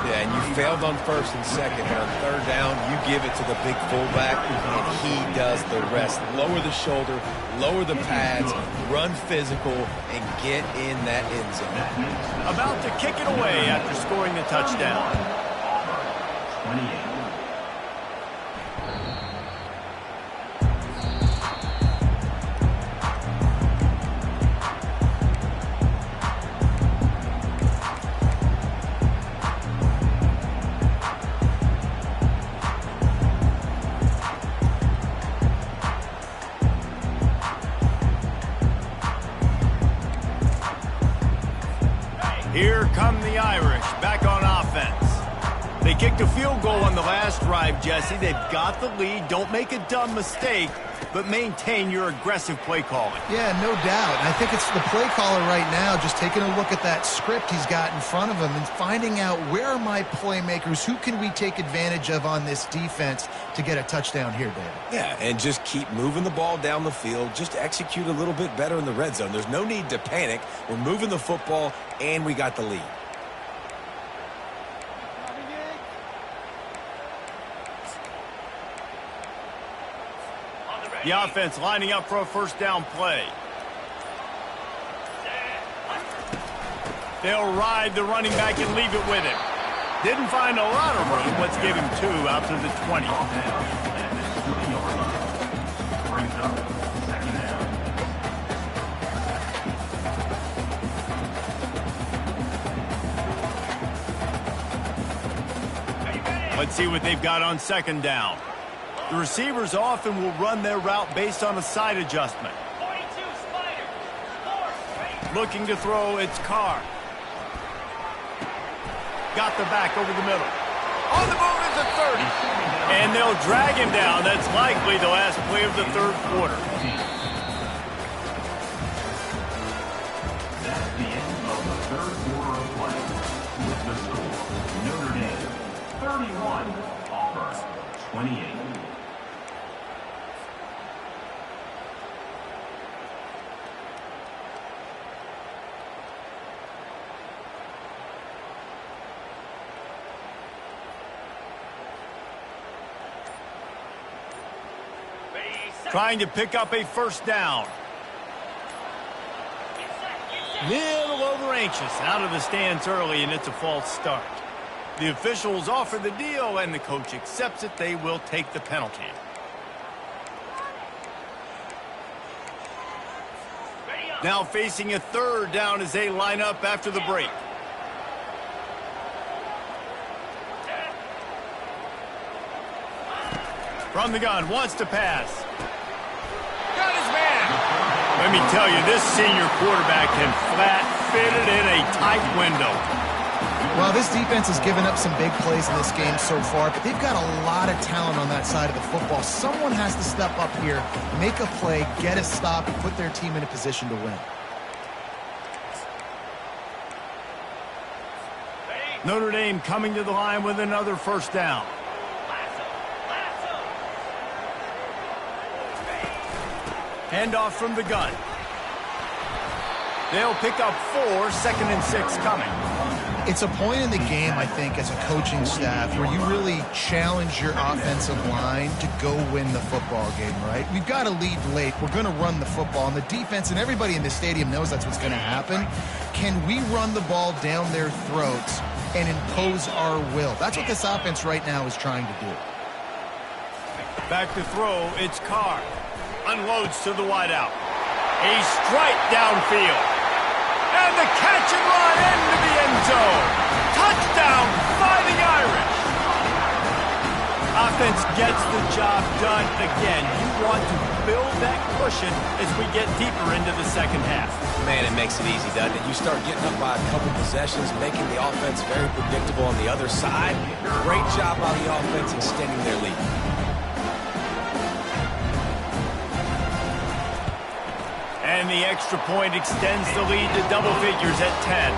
Yeah, and you failed on first and second. And on third down, you give it to the big fullback, and he does the rest. Lower the shoulder, lower the pads, run physical, and get in that end zone. About to kick it away after scoring the touchdown. 28. Here come the Irish back on offense. They kicked a field goal on the last drive, Jesse. They've got the lead. Don't make a dumb mistake, but maintain your aggressive play calling. Yeah, no doubt. And I think it's the play caller right now just taking a look at that script he's got in front of him and finding out where are my playmakers, who can we take advantage of on this defense to get a touchdown here, David. Yeah, and just keep moving the ball down the field. Just execute a little bit better in the red zone. There's no need to panic. We're moving the football, and we got the lead. The offense lining up for a first down play. They'll ride the running back and leave it with him. Didn't find a lot of room. Let's give him 2 out to the 20. Let's see what they've got on second down. The receivers often will run their route based on a side adjustment. Looking to throw, it's Carr. Got the back over the middle. On the move is the 30. And they'll drag him down. That's likely the last play of the third quarter. That's the end of the third quarter of play. With the score, Notre Dame 31, Auburn 28. Trying to pick up a first down. Little over anxious. Out of the stands early, and it's a false start. The officials offer the deal, and the coach accepts it. They will take the penalty. Now facing a third down as they line up after the break. From the gun, wants to pass. Got his man. Let me tell you, this senior quarterback can flat fit it in a tight window. Well, this defense has given up some big plays in this game so far, but they've got a lot of talent on that side of the football. Someone has to step up here, make a play, get a stop, and put their team in a position to win. Notre Dame coming to the line with another first down. Handoff from the gun. They'll pick up 4, 2nd and 6 coming. It's a point in the game, I think, as a coaching staff where you really challenge your offensive line to go win the football game, right? We've got to lead late. We're going to run the football. And the defense and everybody in the stadium knows that's what's going to happen. Can we run the ball down their throats and impose our will? That's what this offense right now is trying to do. Back to throw, it's Carr. Unloads to the wideout. A strike downfield. And the catch and run into the end zone. Touchdown Fighting Irish. Offense gets the job done again. You want to build that cushion as we get deeper into the second half. Man, it makes it easy, doesn't it? You start getting up by a couple possessions, making the offense very predictable on the other side. Great job by the offense extending their lead. And the extra point extends the lead to double figures at 10.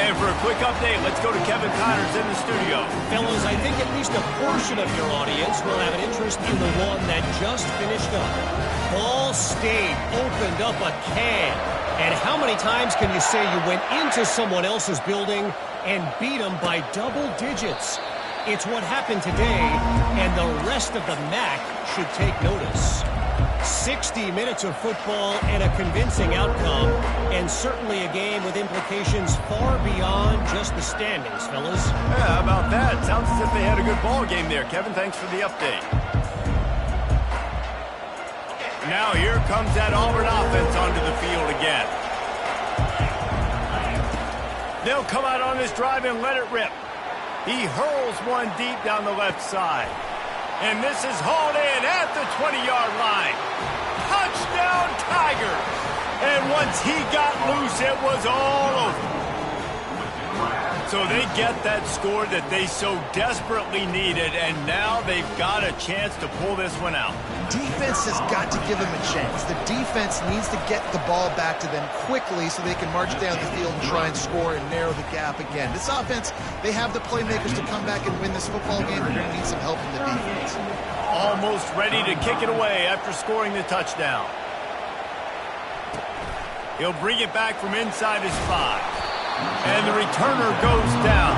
And for a quick update, let's go to Kevin Connors in the studio. Fellas, I think at least a portion of your audience will have an interest in the one that just finished up. Ball State opened up a can. And how many times can you say you went into someone else's building and beat them by double digits? It's what happened today, and the rest of the MAC should take notice. 60 minutes of football and a convincing outcome, and certainly a game with implications far beyond just the standings, fellas. Yeah, how about that? Sounds as if they had a good ball game there. Kevin, thanks for the update. Now here comes that Auburn offense onto the field again. They'll come out on this drive and let it rip. He hurls one deep down the left side. And this is hauled in at the 20-yard line. Touchdown, Tigers! And once he got loose, it was all over. So they get that score that they so desperately needed, and now they've got a chance to pull this one out. Defense has got to give them a chance. The defense needs to get the ball back to them quickly so they can march down the field and try and score and narrow the gap again. This offense, they have the playmakers to come back and win this football game. They're going to need some help from the defense. Almost ready to kick it away after scoring the touchdown. He'll bring it back from inside his 5. And the returner goes down.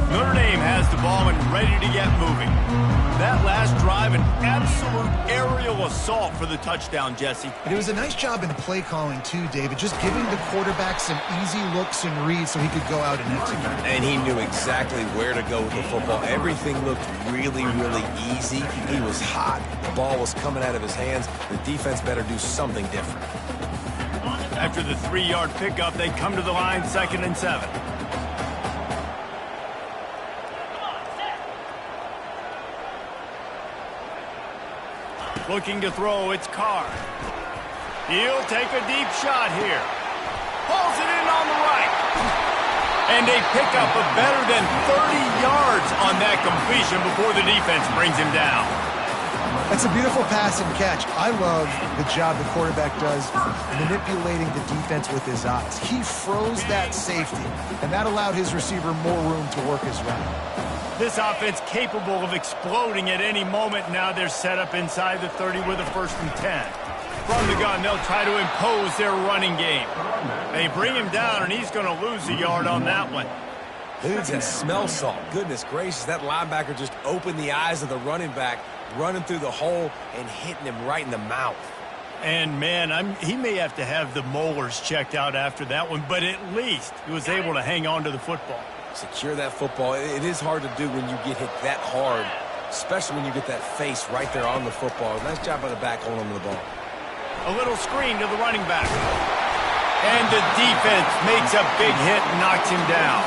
Notre Dame has the ball and ready to get moving. That last drive, an absolute aerial assault for the touchdown, Jesse. And it was a nice job in play calling, too, David, just giving the quarterback some easy looks and reads so he could go out and execute. And he knew exactly where to go with the football. Everything looked really, really easy. He was hot. The ball was coming out of his hands. The defense better do something different. After the 3-yard pickup, they come to the line, 2nd and 7. Looking to throw, it's Carr. He'll take a deep shot here. Pulls it in on the right. And they pick up a better than 30 yards on that completion before the defense brings him down. That's a beautiful pass and catch. I love the job the quarterback does manipulating the defense with his eyes. He froze that safety, and that allowed his receiver more room to work his route. This offense capable of exploding at any moment. Now they're set up inside the 30 with a 1st and 10. From the gun, they'll try to impose their running game. They bring him down, and he's going to lose a yard on that one. Dude can smell salt. Goodness gracious, that linebacker just opened the eyes of the running back, running through the hole and hitting him right in the mouth. And, man, he may have to have the molars checked out after that one, but at least he was able to hang on to the football. Secure that football. It is hard to do when you get hit that hard, especially when you get that face right there on the football. Nice job by the back holding on to the ball. A little screen to the running back. And the defense makes a big hit and knocks him down.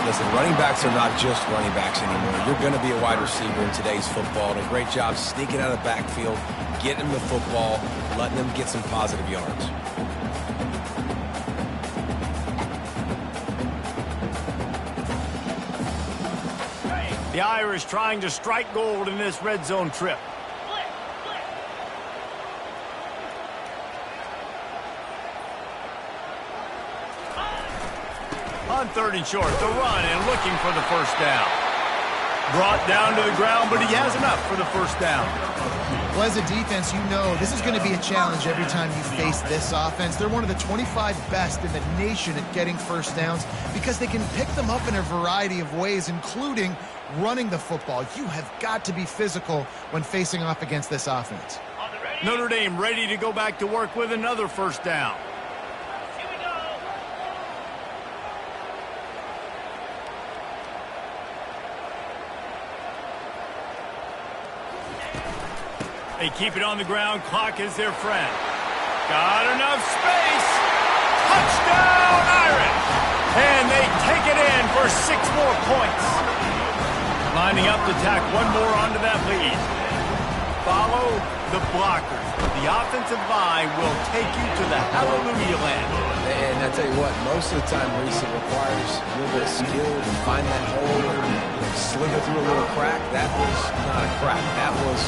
Listen, running backs are not just running backs anymore. You're going to be a wide receiver in today's football. And a great job sneaking out of the backfield, getting them the football, letting them get some positive yards. The Irish trying to strike gold in this red zone trip. On 3rd and short, the run and looking for the 1st down. Brought down to the ground, but he has enough for the 1st down. Well, as a defense, you know this is going to be a challenge every time you face this offense. They're one of the 25 best in the nation at getting 1st downs because they can pick them up in a variety of ways, including running the football. You have got to be physical when facing off against this offense. Notre Dame ready to go back to work with another 1st down. They keep it on the ground. Clock is their friend. Got enough space. Touchdown, Irish! And they take it in for 6 more points. Lining up to tack one more onto that lead. Follow the blockers. The offensive line will take you to the hallelujah land. And I tell you what, most of the time, Reese, it requires a little bit of skill to find that hole or slither through a little crack. That was not a crack. That was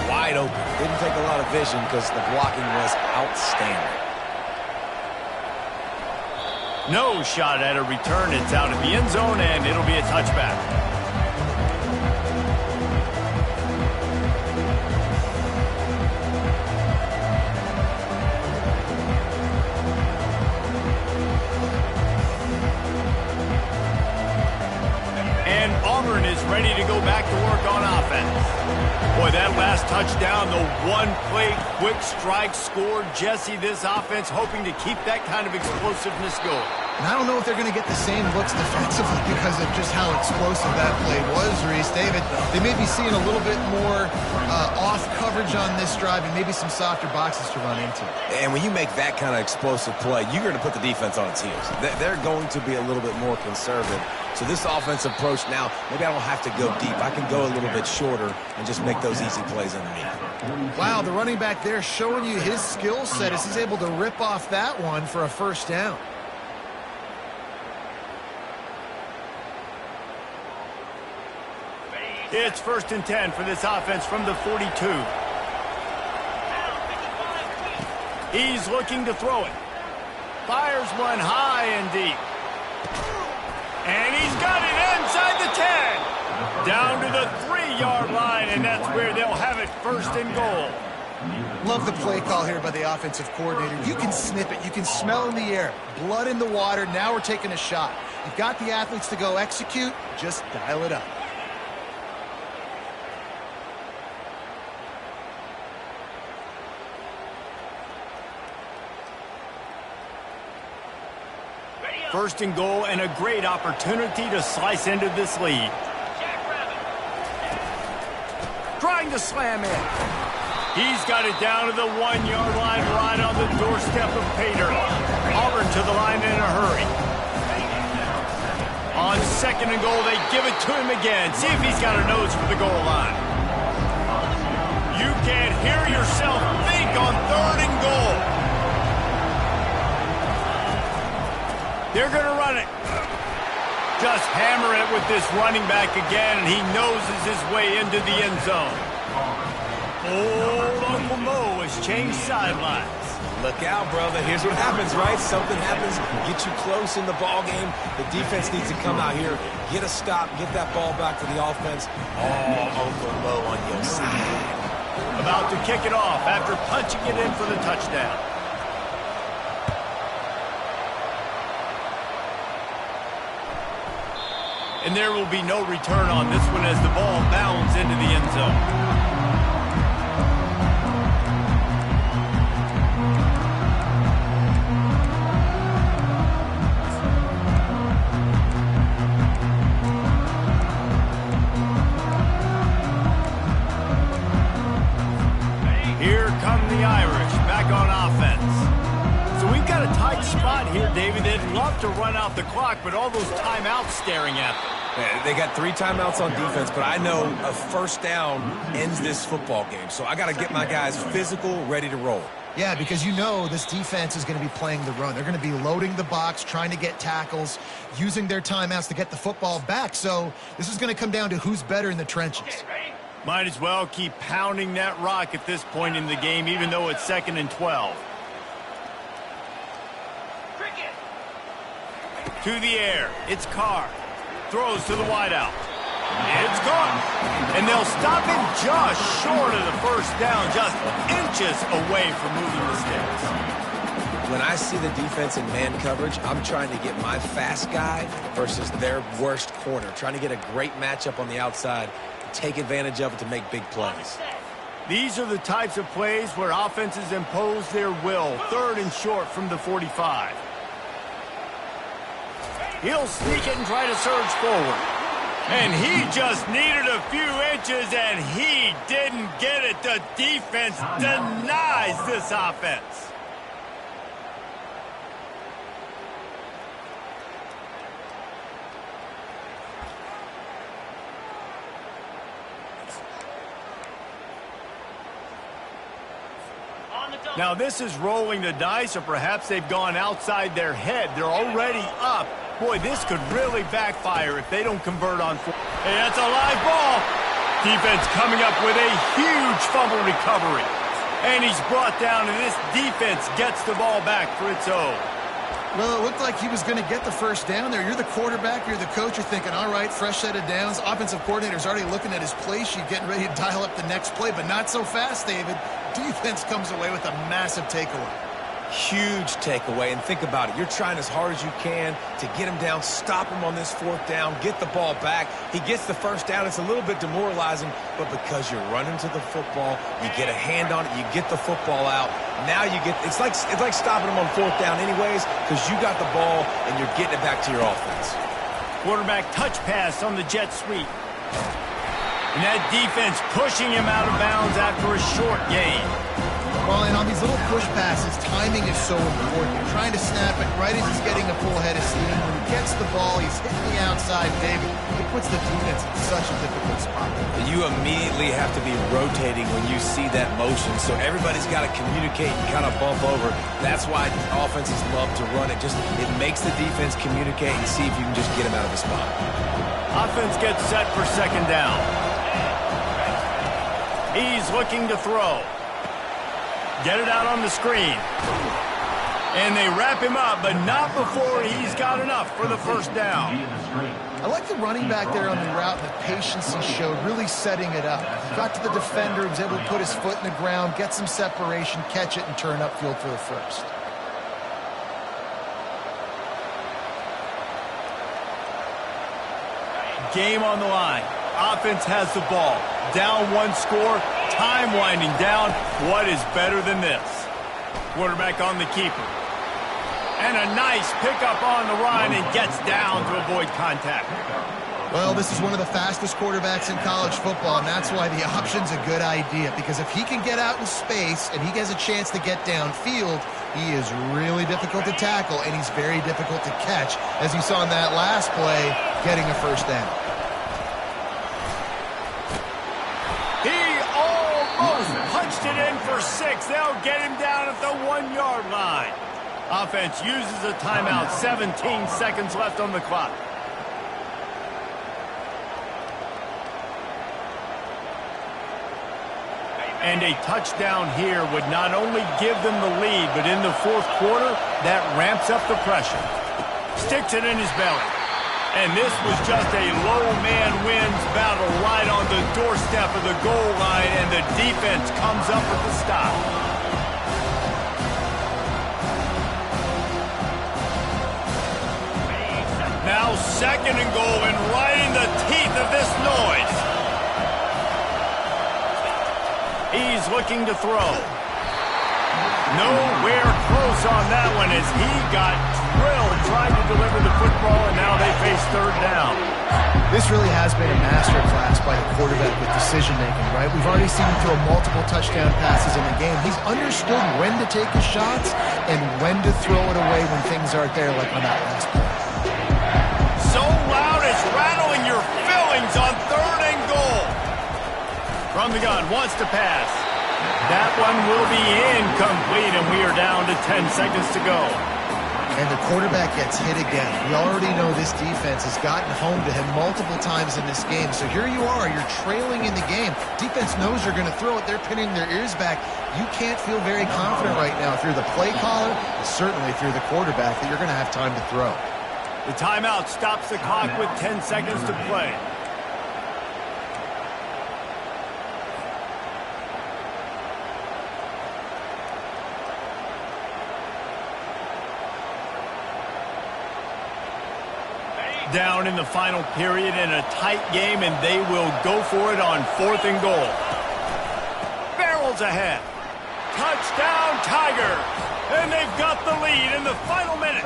wide open. Didn't take a lot of vision because the blocking was outstanding. No shot at a return. It's out of the end zone, and it'll be a touchback. And Auburn is ready to go back to work on offense. Boy, that last touchdown, the one-play quick strike score. Jesse, this offense hoping to keep that kind of explosiveness going. And I don't know if they're going to get the same looks defensively because of just how explosive that play was, Reese. David, they may be seeing a little bit more off coverage on this drive and maybe some softer boxes to run into. And when you make that kind of explosive play, you're going to put the defense on its heels. They're going to be a little bit more conservative. So this offensive approach now, maybe I don't have to go deep. I can go a little bit shorter and just make those easy plays underneath. Wow, the running back there showing you his skill set as he's able to rip off that one for a first down. It's 1st and 10 for this offense from the 42. He's looking to throw it. Fires one high and deep. And he's got it inside the 10. Down to the 3-yard line, and that's where they'll have it 1st and goal. Love the play call here by the offensive coordinator. You can snip it. You can smell in the air. Blood in the water. Now we're taking a shot. You've got the athletes to go execute. Just dial it up. First and goal, and a great opportunity to slice into this lead. Trying to slam in. He's got it down to the 1-yard line, right on the doorstep of Pater. Auburn to the line in a hurry. On 2nd and goal, they give it to him again. See if he's got a nose for the goal line. You can't hear yourself think on 3rd and goal. They're going to run it. Just hammer it with this running back again, and he noses his way into the end zone. Old Uncle Mo has changed sidelines. Look out, brother. Here's what happens, right? Something happens, get you close in the ball game. The defense needs to come out here, get a stop, get that ball back to the offense. Oh, Uncle Mo on your side. About to kick it off after punching it in for the touchdown. And there will be no return on this one as the ball bounds into the end zone. Here come the Irish back on offense. So we've got a tight spot here, David. They'd love to run out the clock, but all those timeouts staring at them. They got 3 timeouts on defense, but I know a first down ends this football game. So I got to get my guys physical, ready to roll. Yeah, because you know this defense is going to be playing the run. They're going to be loading the box, trying to get tackles, using their timeouts to get the football back. So this is going to come down to who's better in the trenches. Might as well keep pounding that rock at this point in the game, even though it's 2nd and 12. To the air. It's Carr. Throws to the wideout. It's caught. And they'll stop him just short of the first down, just inches away from moving the sticks. When I see the defense in man coverage, I'm trying to get my fast guy versus their worst corner. Trying to get a great matchup on the outside, take advantage of it to make big plays. These are the types of plays where offenses impose their will. 3rd and short from the 45. He'll sneak it and try to surge forward. And he just needed a few inches, and he didn't get it. The defense denies this offense. Now, this is rolling the dice, or perhaps they've gone outside their head. They're already up. Boy, this could really backfire if they don't convert on 4. Hey, that's a live ball. Defense coming up with a huge fumble recovery. And he's brought down, and this defense gets the ball back for its own. Well, it looked like he was going to get the first down there. You're the quarterback. You're the coach. You're thinking, all right, fresh set of downs. Offensive coordinator's already looking at his play sheet, getting ready to dial up the next play, but not so fast, David. Defense comes away with a massive takeaway. Huge takeaway, and think about it. You're trying as hard as you can to get him down, stop him on this fourth down, get the ball back. He gets the first down. It's a little bit demoralizing, but because you're running to the football, you get a hand on it, you get the football out. Now you get, it's like stopping him on fourth down anyways, because you got the ball and you're getting it back to your offense. Quarterback touch pass on the jet sweep. And that defense pushing him out of bounds after a short gain. Well, and on these little push passes, timing is so important. You're trying to snap it right as he's getting a full head of steam. When he gets the ball, he's hitting the outside big. It puts the defense in such a difficult spot. You immediately have to be rotating when you see that motion, so everybody's got to communicate and kind of bump over. That's why offenses love to run it. It makes the defense communicate and see if you can just get him out of a spot. Offense gets set for second down. He's looking to throw. Get it out on the screen. And they wrap him up, but not before he's got enough for the first down. I like the running back there on the route, the patience he showed, really setting it up. Got to the defender, was able to put his foot in the ground, get some separation, catch it, and turn upfield for the first. Game on the line. Offense has the ball. Down one score. Time winding down. What is better than this? Quarterback on the keeper. And a nice pickup on the run and gets down to avoid contact. Well, this is one of the fastest quarterbacks in college football, and that's why the option's a good idea. Because if he can get out in space and he has a chance to get downfield, he is really difficult to tackle, and he's very difficult to catch, as you saw in that last play, getting a first down. He almost punched it in for 6. They'll get him down at the 1-yard line. Offense uses a timeout. 17 seconds left on the clock. And a touchdown here would not only give them the lead, but in the fourth quarter, that ramps up the pressure. Sticks it in his belly. And this was just a low man wins battle right on the doorstep of the goal line, and the defense comes up with the stop. Now second and goal, and right in the teeth of this noise. He's looking to throw. Nowhere close on that one as he got drilled trying to deliver the football, and now they face third down. This really has been a masterclass by the quarterback with decision-making, right? We've already seen him throw multiple touchdown passes in the game. He's understood when to take his shots and when to throw it away when things aren't there, like on that last play. So loud it's rattling your fillings on third and goal. From the gun, wants to pass. That one will be incomplete, and we are down to 10 seconds to go. And the quarterback gets hit again. We already know this defense has gotten home to him multiple times in this game. So here you are, you're trailing in the game. Defense knows you're going to throw it. They're pinning their ears back. You can't feel very confident right now if you're the play caller, and certainly if you're the quarterback, that you're going to have time to throw. The timeout stops the clock with 10 seconds to play. Down in the final period in a tight game, and they will go for it on fourth and goal. Barrels ahead. Touchdown, Tigers! And they've got the lead in the final minute.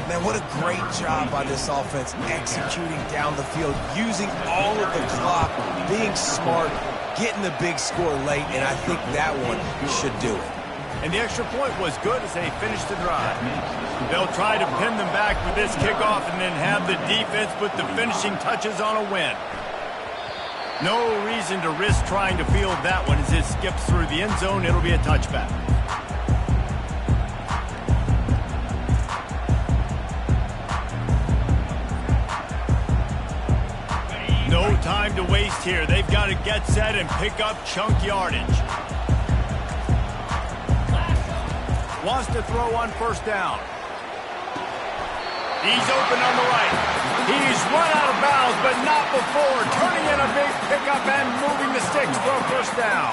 Man, what a great job by this offense executing down the field, using all of the clock, being smart, getting the big score late, and I think that one should do it. And the extra point was good as they finished the drive. They'll try to pin them back with this kickoff and then have the defense put the finishing touches on a win. No reason to risk trying to field that one as it skips through the end zone. It'll be a touchback. No time to waste here. They've got to get set and pick up chunk yardage. Wants to throw on first down. He's open on the right. He's run out of bounds, but not before turning in a big pickup and moving the sticks for a first down.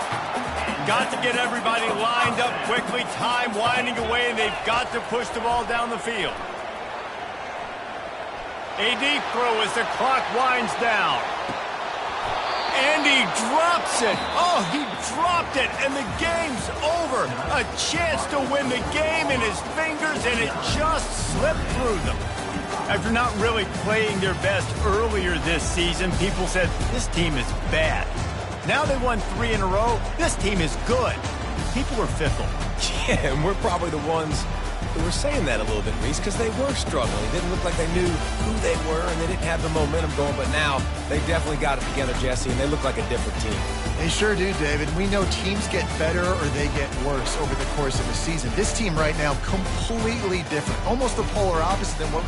Got to get everybody lined up quickly, time winding away, and they've got to push the ball down the field. A deep throw as the clock winds down. And he drops it. Oh, he dropped it, and the game's over. A chance to win the game in his fingers, and it just slipped through them. After not really playing their best earlier this season, people said, this team is bad. Now they won 3 in a row. This team is good. People were fickle. Yeah, and we're probably the ones who were saying that a little bit, Reese, because they were struggling. It didn't look like they knew who they were, and they didn't have the momentum going. But now they definitely got it together, Jesse, and they look like a different team. They sure do, David. We know teams get better or they get worse over the course of a season. This team right now, completely different. Almost the polar opposite than what